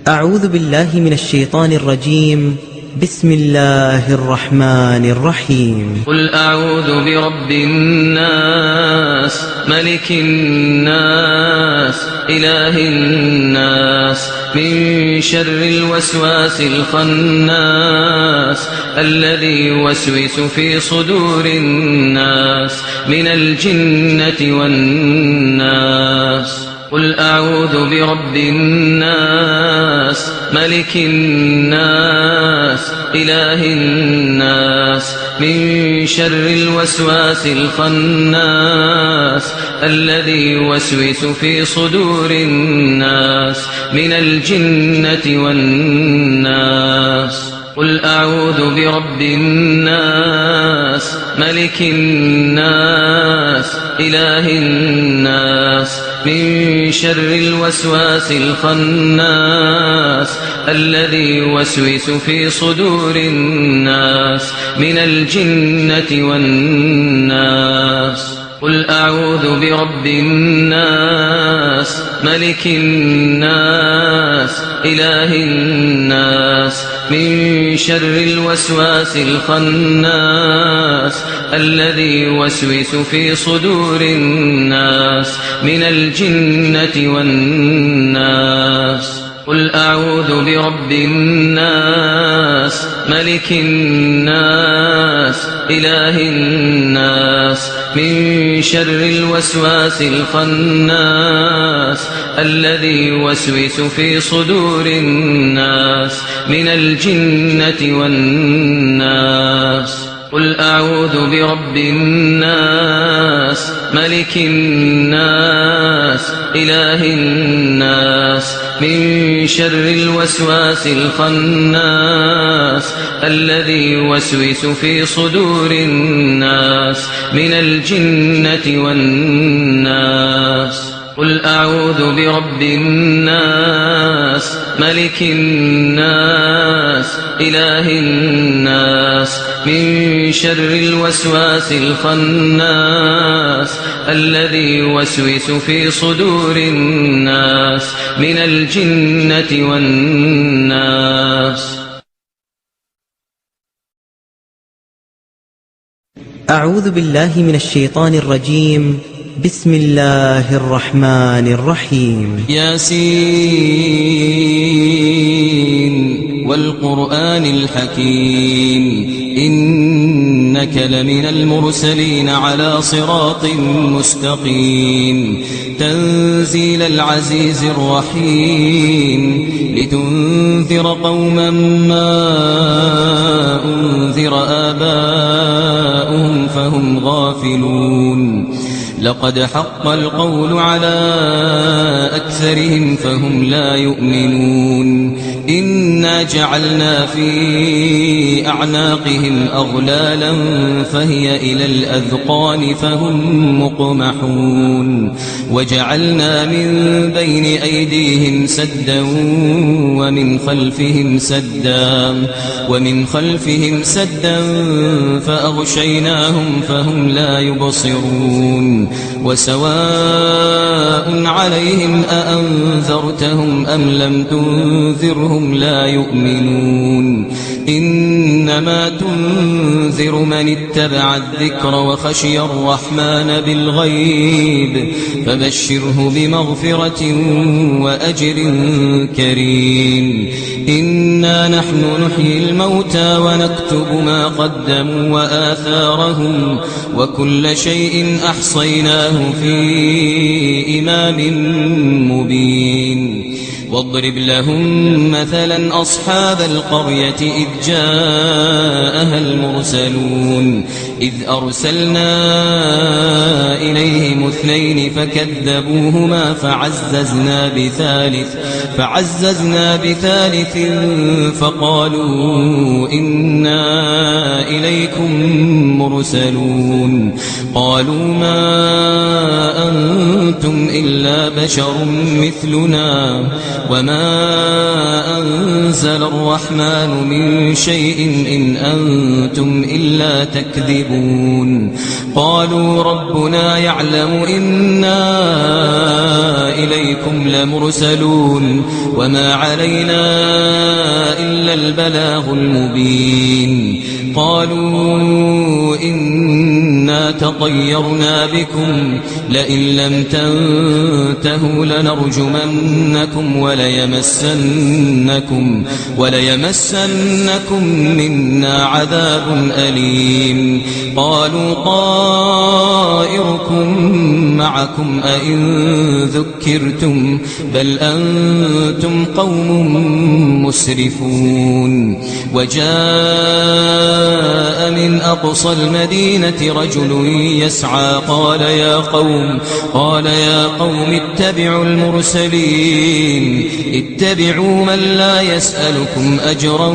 Speaker 1: أعوذ بالله من الشيطان الرجيم. بسم الله الرحمن الرحيم.
Speaker 2: قل أعوذ برب الناس ملك الناس إله الناس من شر الوسواس الخناس الذي يوسوس في صدور الناس من الجنة والناس. قل أعوذ برب الناس ملك الناس إله الناس من شر الوسواس الخناس الذي يوسوس في صدور الناس من الجنة والناس. قل أعوذ برب الناس ملك الناس إله الناس من شر الوسواس الخناس الذي يوسوس في صدور الناس من الجنة والناس. قل أعوذ برب الناس ملك الناس إله الناس من شر الوسواس الخناس الذي يوسوس في صدور الناس من الجنة والناس قل أعوذ برب الناس ملك الناس إله الناس من شر الوسواس الخناس الذي يوسوس في صدور الناس من الجنة والناس قل أعوذ برب الناس ملك الناس إله الناس من شر الوسواس الخناس الذي يوسوس في صدور الناس من الجنة والناس قل أعوذ برب الناس ملك الناس إله الناس من شر الوسواس الخناس الذي يوسوس في صدور الناس من الجنة والناس.
Speaker 1: أعوذ بالله من الشيطان الرجيم. بسم الله الرحمن الرحيم.
Speaker 4: ياسين والقرآن الحكيم إنك لمن المرسلين على صراط مستقيم تنزيل العزيز الرحيم لتنذر قوما ما أنذر آباؤهم فهم غافلون لقد حق القول على أكثرهم فهم لا يؤمنون إنا جعلنا في أعناقهم أغلالا فهي إلى الأذقان فهم مقمحون وجعلنا من بين أيديهم سدا ومن خلفهم سدا فأغشيناهم فهم لا يبصرون وسواء عليهم أأنذرتهم أم لم تنذرهم لا يؤمنون إنما تنذر من اتبع الذكر وخشي الرحمن بالغيب فبشره بمغفرة وأجر كريم إنا نحن نحيي الموتى ونكتب ما قدموا وآثارهم وكل شيء أحصيناه في إمام مبين واضرب لهم مثلا أصحاب القرية إذ جاءها المرسلون إذ أرسلنا إليهم اثنين فكذبوهما فعززنا بثالث فقالوا إنا إليكم مرسلون قالوا ما أنتم إلا بشر مثلنا وما أنزل الرحمن من شيء إن أنتم إلا تكذبون قالوا ربنا يعلم إنا إليكم لمرسلون وما علينا إلا البلاغ المبين قالوا إنا تطيرنا بكم لئن لم تنتهوا لنرجمنكم وليمسنكم منا عذاب أليم قالوا طائركم معكم أئن ذكرتم بل أنتم قوم مسرفون وجاء من أقصى المدينة رجل يسعى قال يا قوم اتبعوا المرسلين اتبعوا من لا يسألكم أجرا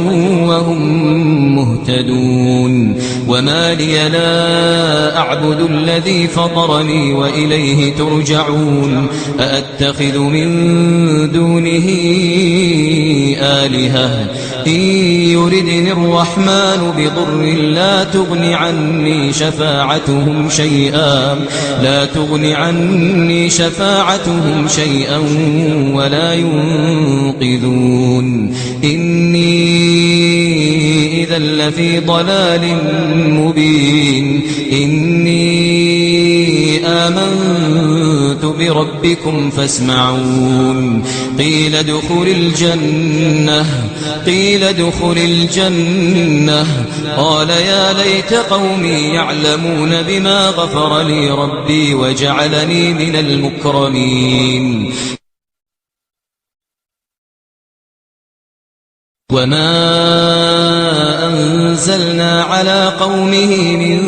Speaker 4: وهم مهتدون وما لي لا أعبد الذي فطرني وإليه ترجعون أأتخذ من دونه آلهة إن يردني الرحمن بضر لا تغن عني شفاعتهم شيئا ولا ينقذون إذا لفي ضلال مبين إني آمنت بربكم فاسمعون قيل ادخل الجنة قال يا ليت قومي يعلمون بما غفر لي ربي وجعلني من المكرمين وما أنزلنا على قومه من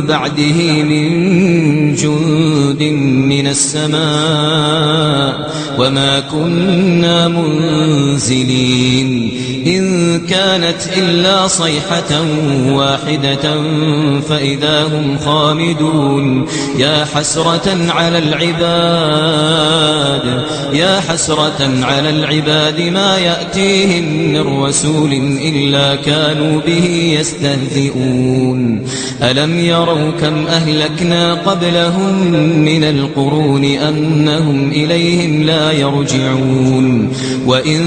Speaker 4: بعده من جند من السماء وما كنا منزلين إن كانت إلا صيحة واحدة فإذا هم خامدون يا حسرة على العباد ما يأتيهم من رسول إلا كانوا به يستهزئون ألم يروا كم أهلكنا قبلهم من القرون أنهم إليهم لا يرجعون وإن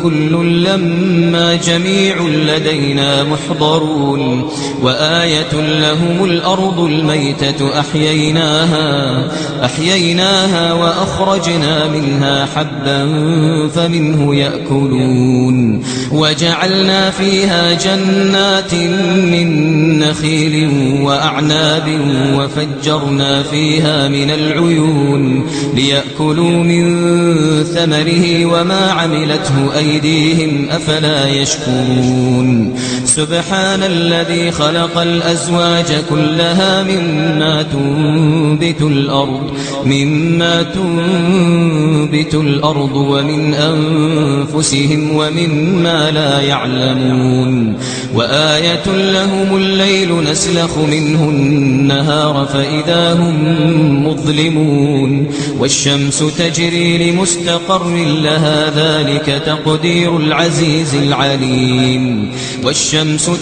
Speaker 4: كل لما جميع لدينا محضرون وآية لهم الأرض الميتة أحييناها وأخرجنا منها حبا فمنه يأكلون وجعلنا فيها جنات من نخيل وأعناب وفجرنا فيها من العيون ليأكلوا من ثمره وما عملته أيديهم أفلا يشكرون سبحان الذي خلق الأزواج كلها مما تنبت الأرض ومن أنفسهم ومما لا يعلمون وآية لهم الليل نسلخ منه النهار فإذا هم مظلمون والشمس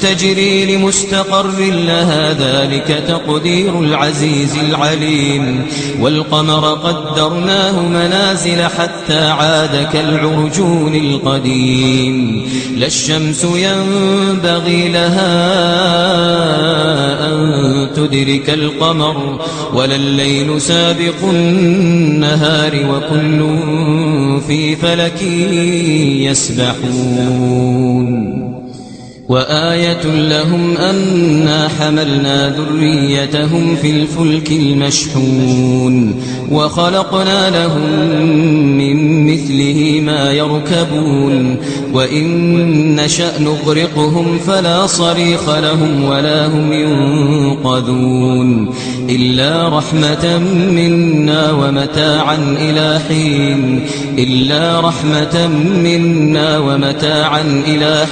Speaker 4: تجري لمستقر لها ذلك تقدير العزيز العليم والقمر قدرناه منازل حتى عاد كالعرجون القديم لا الشمس ينبغي لها أن تدرك القمر ولا الليل سابق النهار وكل في فلك يسبحون وآية لهم أنا حملنا ذريتهم في الفلك المشحون وخلقنا لهم من مثله ما يركبون وإن نشأ نغرقهم فلا صريخ لهم ولا هم ينقذون إلا رحمة منا ومتاعا إلى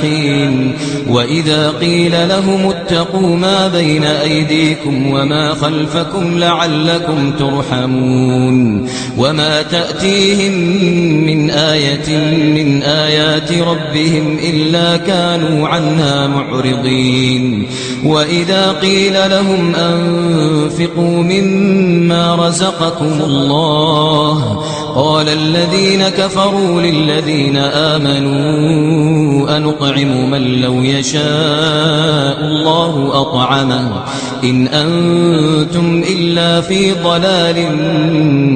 Speaker 4: حين وإذا قيل لهم اتقوا ما بين أيديكم وما خلفكم لعلكم ترحمون وما تأتيهم من آية من آيات ربهم إلا كانوا عنها معرضين وإذا قيل لهم أنفقوا مما رزقكم الله قال الذين كفروا للذين آمنوا أنطعم من لو يشاء الله أطعمه إن أنتم إلا في ضلال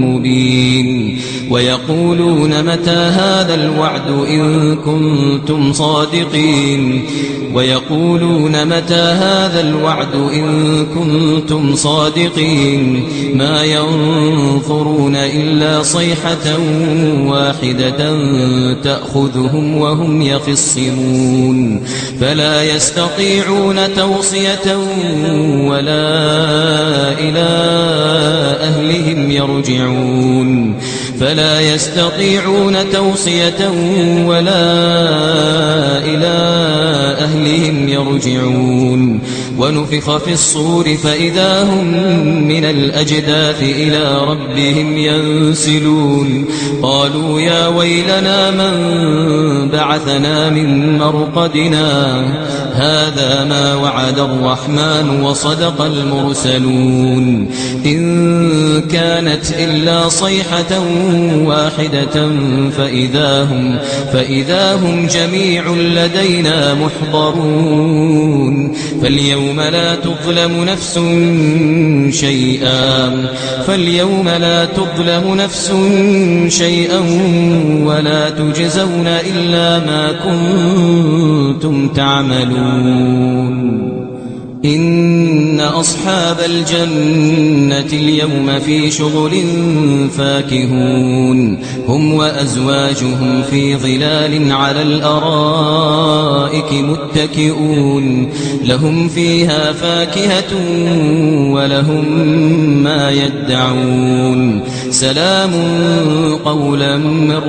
Speaker 4: مبين ويقولون متى هذا الوعد إن كنتم صادقين ما ينظرون إلا صيحة واحدة تأخذهم وهم يخصمون فلا يستطيعون توصية ولا إلى أهلهم يرجعون يرجعون ونفخ في الصور فإذا هم من الأجداث إلى ربهم ينسلون قالوا يا ويلنا من بعثنا من مرقدنا هذا ما وعد الرحمن وصدق المرسلون إن كانت إلا صيحة واحدة فإذا هم جميع لدينا محضرون فاليوم لا تظلم نفس شيئا ولا تجزون إلا ما كنتم تعملون إن أصحاب الجنة اليوم في شغل فاكهون هم وأزواجهم في ظلال على الأرائك متكئون لهم فيها فاكهة ولهم ما يدعون سلام قولا من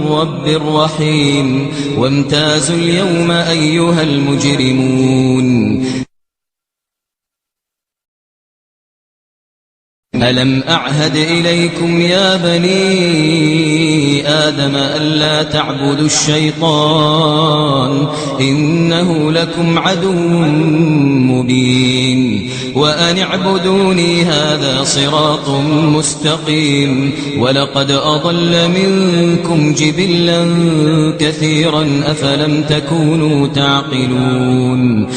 Speaker 4: رب رحيم وامتازوا اليوم أيها المجرمون ألم أعهد إليكم يا بني آدم ألا تعبدوا الشيطان إنه لكم عدو مبين وأن اعبدوني هذا صراط مستقيم ولقد أضل منكم جبلا كثيرا أفلم تكونوا تعقلون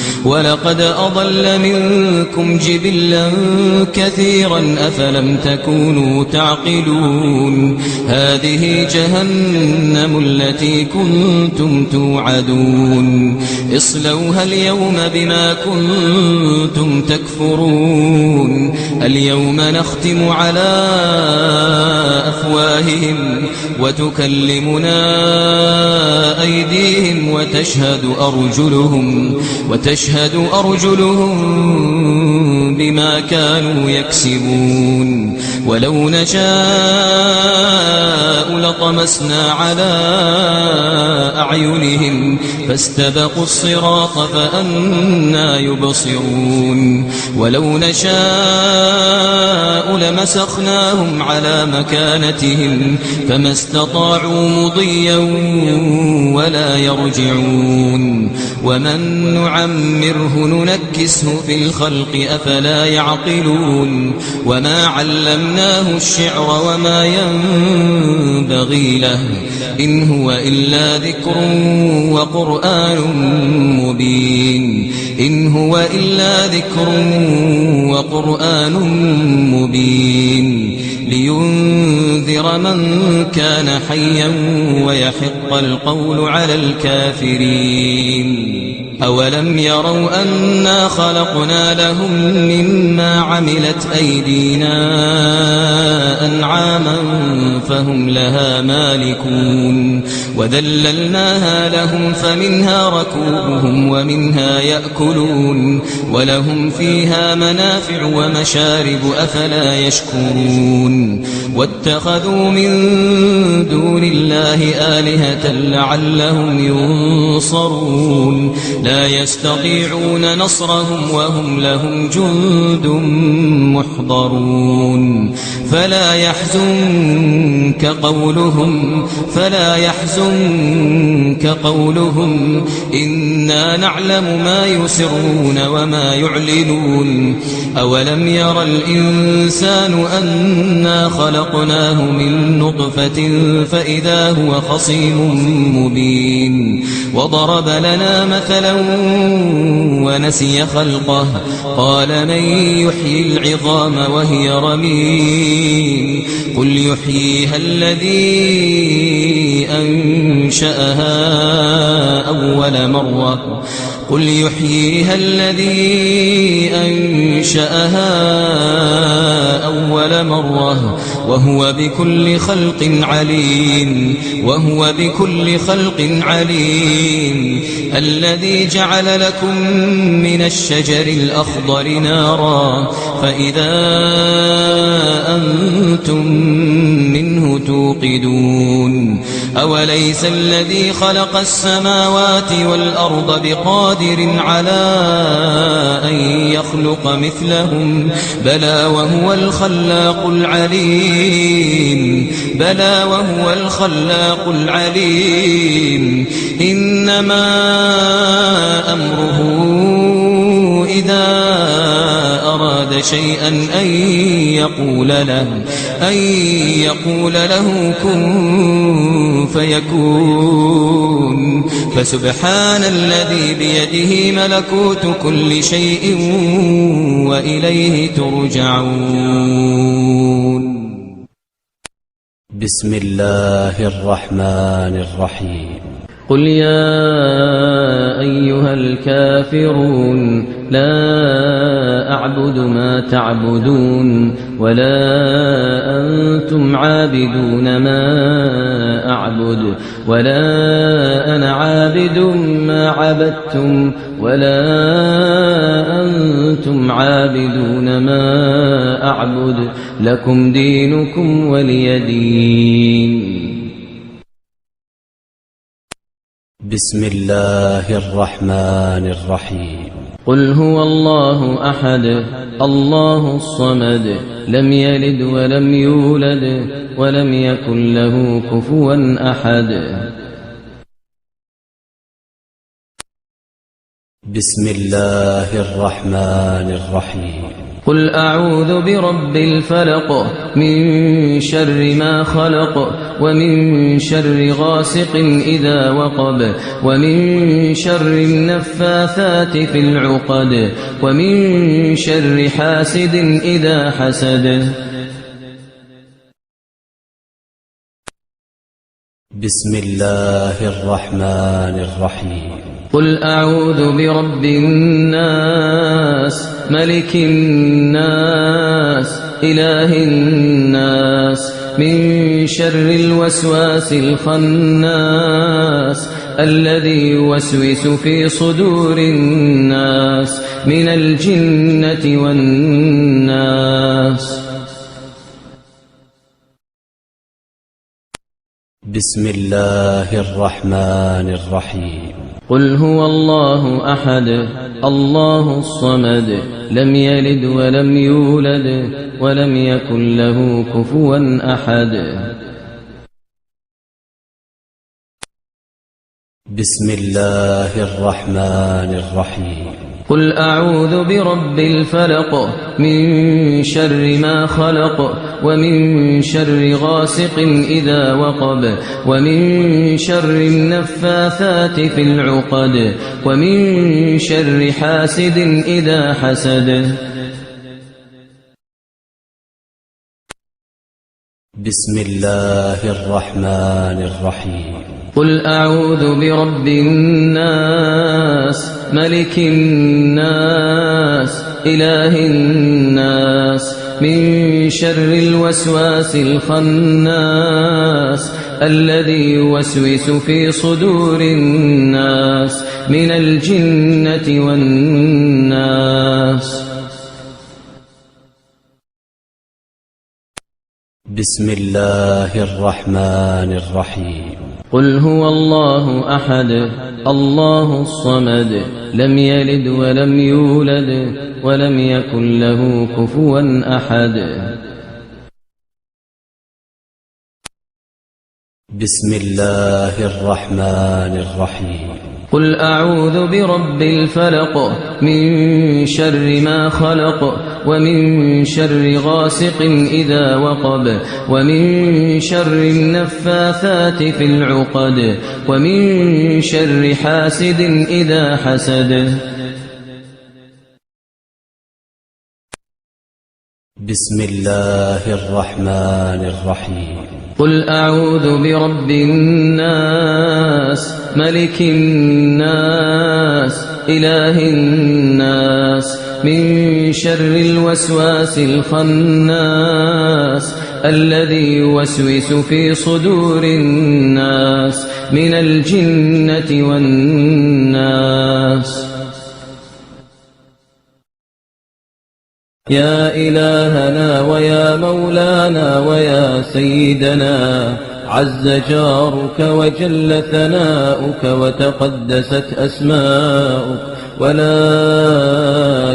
Speaker 4: أفلم تكونوا تعقلون هذه جهنم التي كنتم توعدون اصلوها اليوم بما كنتم تكفرون اليوم نختم على أفواههم وتكلمنا أيديهم وتشهد أرجلهم بما كانوا يكسبون ولو نشاء لطمسنا على أعينهم فاستبقوا الصراط فأنى يبصرون ولو نشاء لمسخناهم على مكانتهم فما استطاعوا مضيا ولا يرجعون ومن نعمره ننكسه في الخلق أفلا يعقلون وما علمناه الشعر وما ينبغي له إن هو إلا ذكر وقرآن مبين لينذر من كان حيا ويحق القول على الكافرين أولم يروا أنا خلقنا لهم مما عملت أيدينا أنعاما فهم لها مالكون وذللناها لهم فمنها ركوبهم ومنها يأكلون ولهم فيها منافع ومشارب أفلا يشكرون واتخذوا من دون الله آلهة لعلهم ينصرون لا يستطيعون نصرهم وهم لهم جند محضرون فلا يحزنك قولهم إنا نعلم ما يسرون وما يعلنون أولم ير الإنسان أنا خلقناه من نطفة فإذا هو خصيم مبين وضرب لنا مثلا ونسي خلقه قال من يحيي العظام وهي رميم قل يحييها الذي أنشأها أول مرة وهو بكل خلق عليم الذي جعل لكم من الشجر الأخضر نارا فإذا أنتم منه توقدون أوليس الذي خلق السماوات والأرض بقادر على أن يخلق مثلهم بلى وهو الخلاق العليم إنما أمره إذا أراد شيئا أن يقول له كن فيكون فسبحان الذي بيده ملكوت كل شيء وإليه ترجعون.
Speaker 5: بسم الله الرحمن الرحيم.
Speaker 2: قل يا أيها الكافرون لا أعبد ما تعبدون ولا أنتم عابدون ما أعبد ولا أنا عابد ما عبدتم ولا أنتم عابدون ما أعبد لكم دينكم ولي دين.
Speaker 5: بسم الله الرحمن الرحيم.
Speaker 2: قل هو الله أحد الله الصمد لم يلد ولم يولد ولم يكن له كفوا أحد.
Speaker 5: بسم الله الرحمن الرحيم.
Speaker 2: قل أعوذ برب الفلق من شر ما خلق ومن شر غاسق إذا وقب ومن شر النفاثات في العقد ومن شر حاسد إذا حسد.
Speaker 5: بسم الله الرحمن الرحيم.
Speaker 2: قل أعوذ برب الناس ملك الناس إله الناس من شر الوسواس الخناس الذي يوسوس في صدور الناس من الجنة والناس.
Speaker 5: بسم الله الرحمن الرحيم.
Speaker 2: قل هو الله أحد الله الصمد لم يلد ولم يولد ولم يكن له كفوا أحد.
Speaker 5: بسم الله الرحمن الرحيم.
Speaker 2: قل أعوذ برب الفلق من شر ما خلق ومن شر غاسق إذا وقب ومن شر النفاثات في العقد ومن شر حاسد إذا حسد.
Speaker 5: بسم الله الرحمن الرحيم.
Speaker 2: قل أعوذ برب الناس ملك الناس إله الناس من شر الوسواس الخناس الذي يوسوس في صدور الناس من الجنة والناس.
Speaker 5: بسم الله الرحمن الرحيم.
Speaker 2: قل هو الله أحد الله الصمد لم يلد ولم يولد ولم يكن له كفوا أحد.
Speaker 5: بسم الله الرحمن الرحيم.
Speaker 2: قل أعوذ برب الفلق من شر ما خلق ومن شر غاسق إذا وقب ومن شر النفاثات في العقد ومن شر حاسد إذا حسد.
Speaker 5: بسم الله الرحمن الرحيم.
Speaker 2: قل أعوذ برب الناس ملك الناس إله الناس من شر الوسواس الخناس الذي يوسوس في صدور الناس من الجنة والناس. يا إلهنا ويا مولانا ويا سيدنا، عز جارك وجل ثناؤك وتقدست أسماؤك، ولا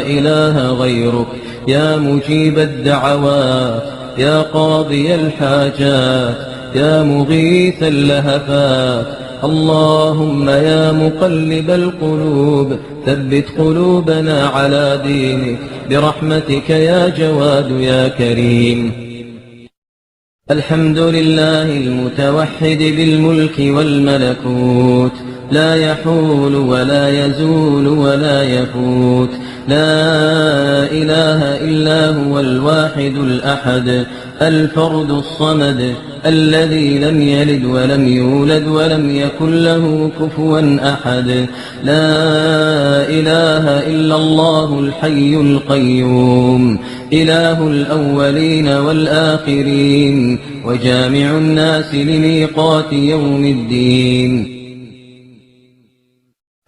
Speaker 2: إله غيرك، يا مجيب الدعوات، يا قاضي الحاجات، يا مغيث اللهفات. اللهم يا مقلب القلوب ثبت قلوبنا على دينك برحمتك يا جواد يا كريم. الحمد لله المتوحد بالملك والملكوت، لا يحول ولا يزول ولا يفوت، لا إله إلا هو الواحد الأحد الفرد الصمد الذي لم يلد ولم يولد ولم يكن له كفوا أحد. لا إله إلا الله الحي القيوم، إله الأولين والآخرين، وجامع الناس لميقات يوم الدين.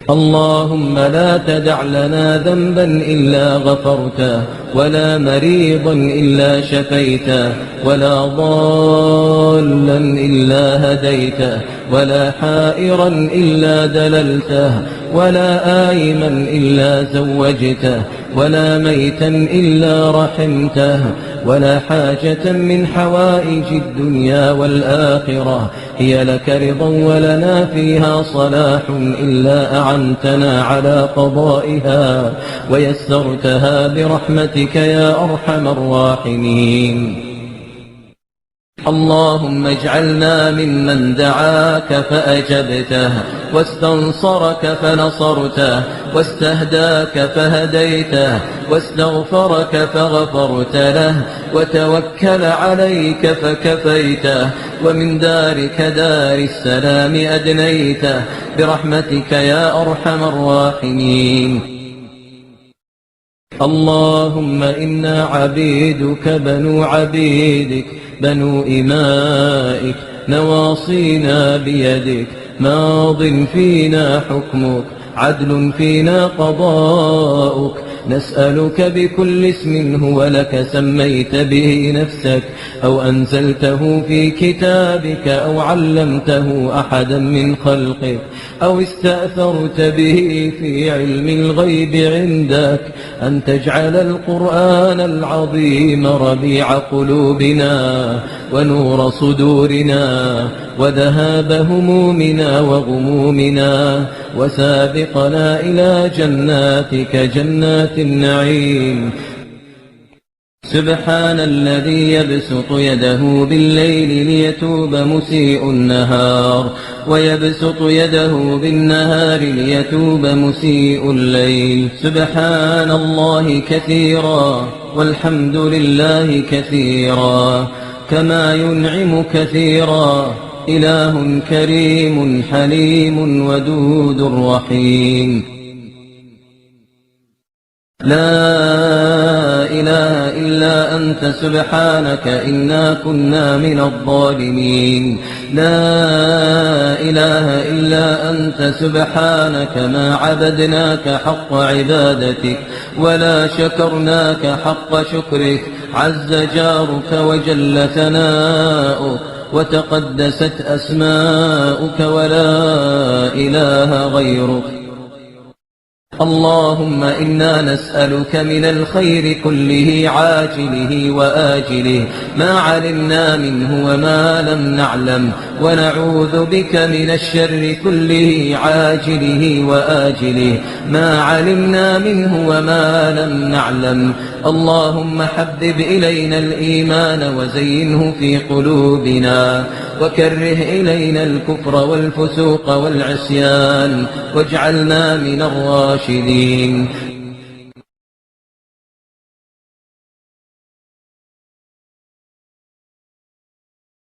Speaker 2: اللهم لا تدع لنا ذنبا إلا غفرته، ولا مريضا إلا شفيته، ولا ضالا إلا هديته، ولا حائرا إلا دللته، ولا آيما إلا زوجته، ولا ميتا إلا رحمته، ولا حاجة من حوائج الدنيا والآخرة هي لك رضا ولنا فيها صلاح إلا أعنتنا على قضائها ويسرتها برحمتك يا أرحم الراحمين. اللهم اجعلنا ممن دعاك فأجبته، واستنصرك فنصرته، واستهداك فهديته، واستغفرك فغفرت له، وتوكل عليك فكفيته، ومن دارك دار السلام أدنيته برحمتك يا أرحم الراحمين. اللهم إنا عبيدك بنو عبيدك بنو إمائك، نواصينا بيدك، ماض فينا حكمك، عدل فينا قضاؤك. نسألك بكل اسم هو لك سميت به نفسك أو أنزلته في كتابك أو علمته أحدا من خلقك أو استأثرت به في علم الغيب عندك، أن تجعل القرآن العظيم ربيع قلوبنا ونور صدورنا وذهاب همومنا وغمومنا، وسابقنا إلى جناتك جنات النعيم. سبحان الذي يبسط يده بالليل ليتوب مسيء النهار، ويبسط يده بالنهار ليتوب مسيء الليل. سبحان الله كثيرا والحمد لله كثيرا، كما ينعم كثيرا. إله كريم حليم ودود رحيم. لا إله إلا أنت سبحانك إنا كنا من الظالمين. لا إله إلا أنت سبحانك ما عبدناك حق عبادتك ولا شكرناك حق شكرك. عز جارك وجل ثناؤك وتقدست أسماؤك ولا إله غيرك. اللهم إنا نسألك من الخير كله عاجله وآجله ما علمنا منه وما لم نعلم، ونعوذ بك من الشر كله عاجله وآجله ما علمنا منه وما لم نعلم. اللهم حبب إلينا الإيمان وزينه في قلوبنا، وكره إلينا الكفر والفسوق والعصيان، واجعلنا من الراشدين.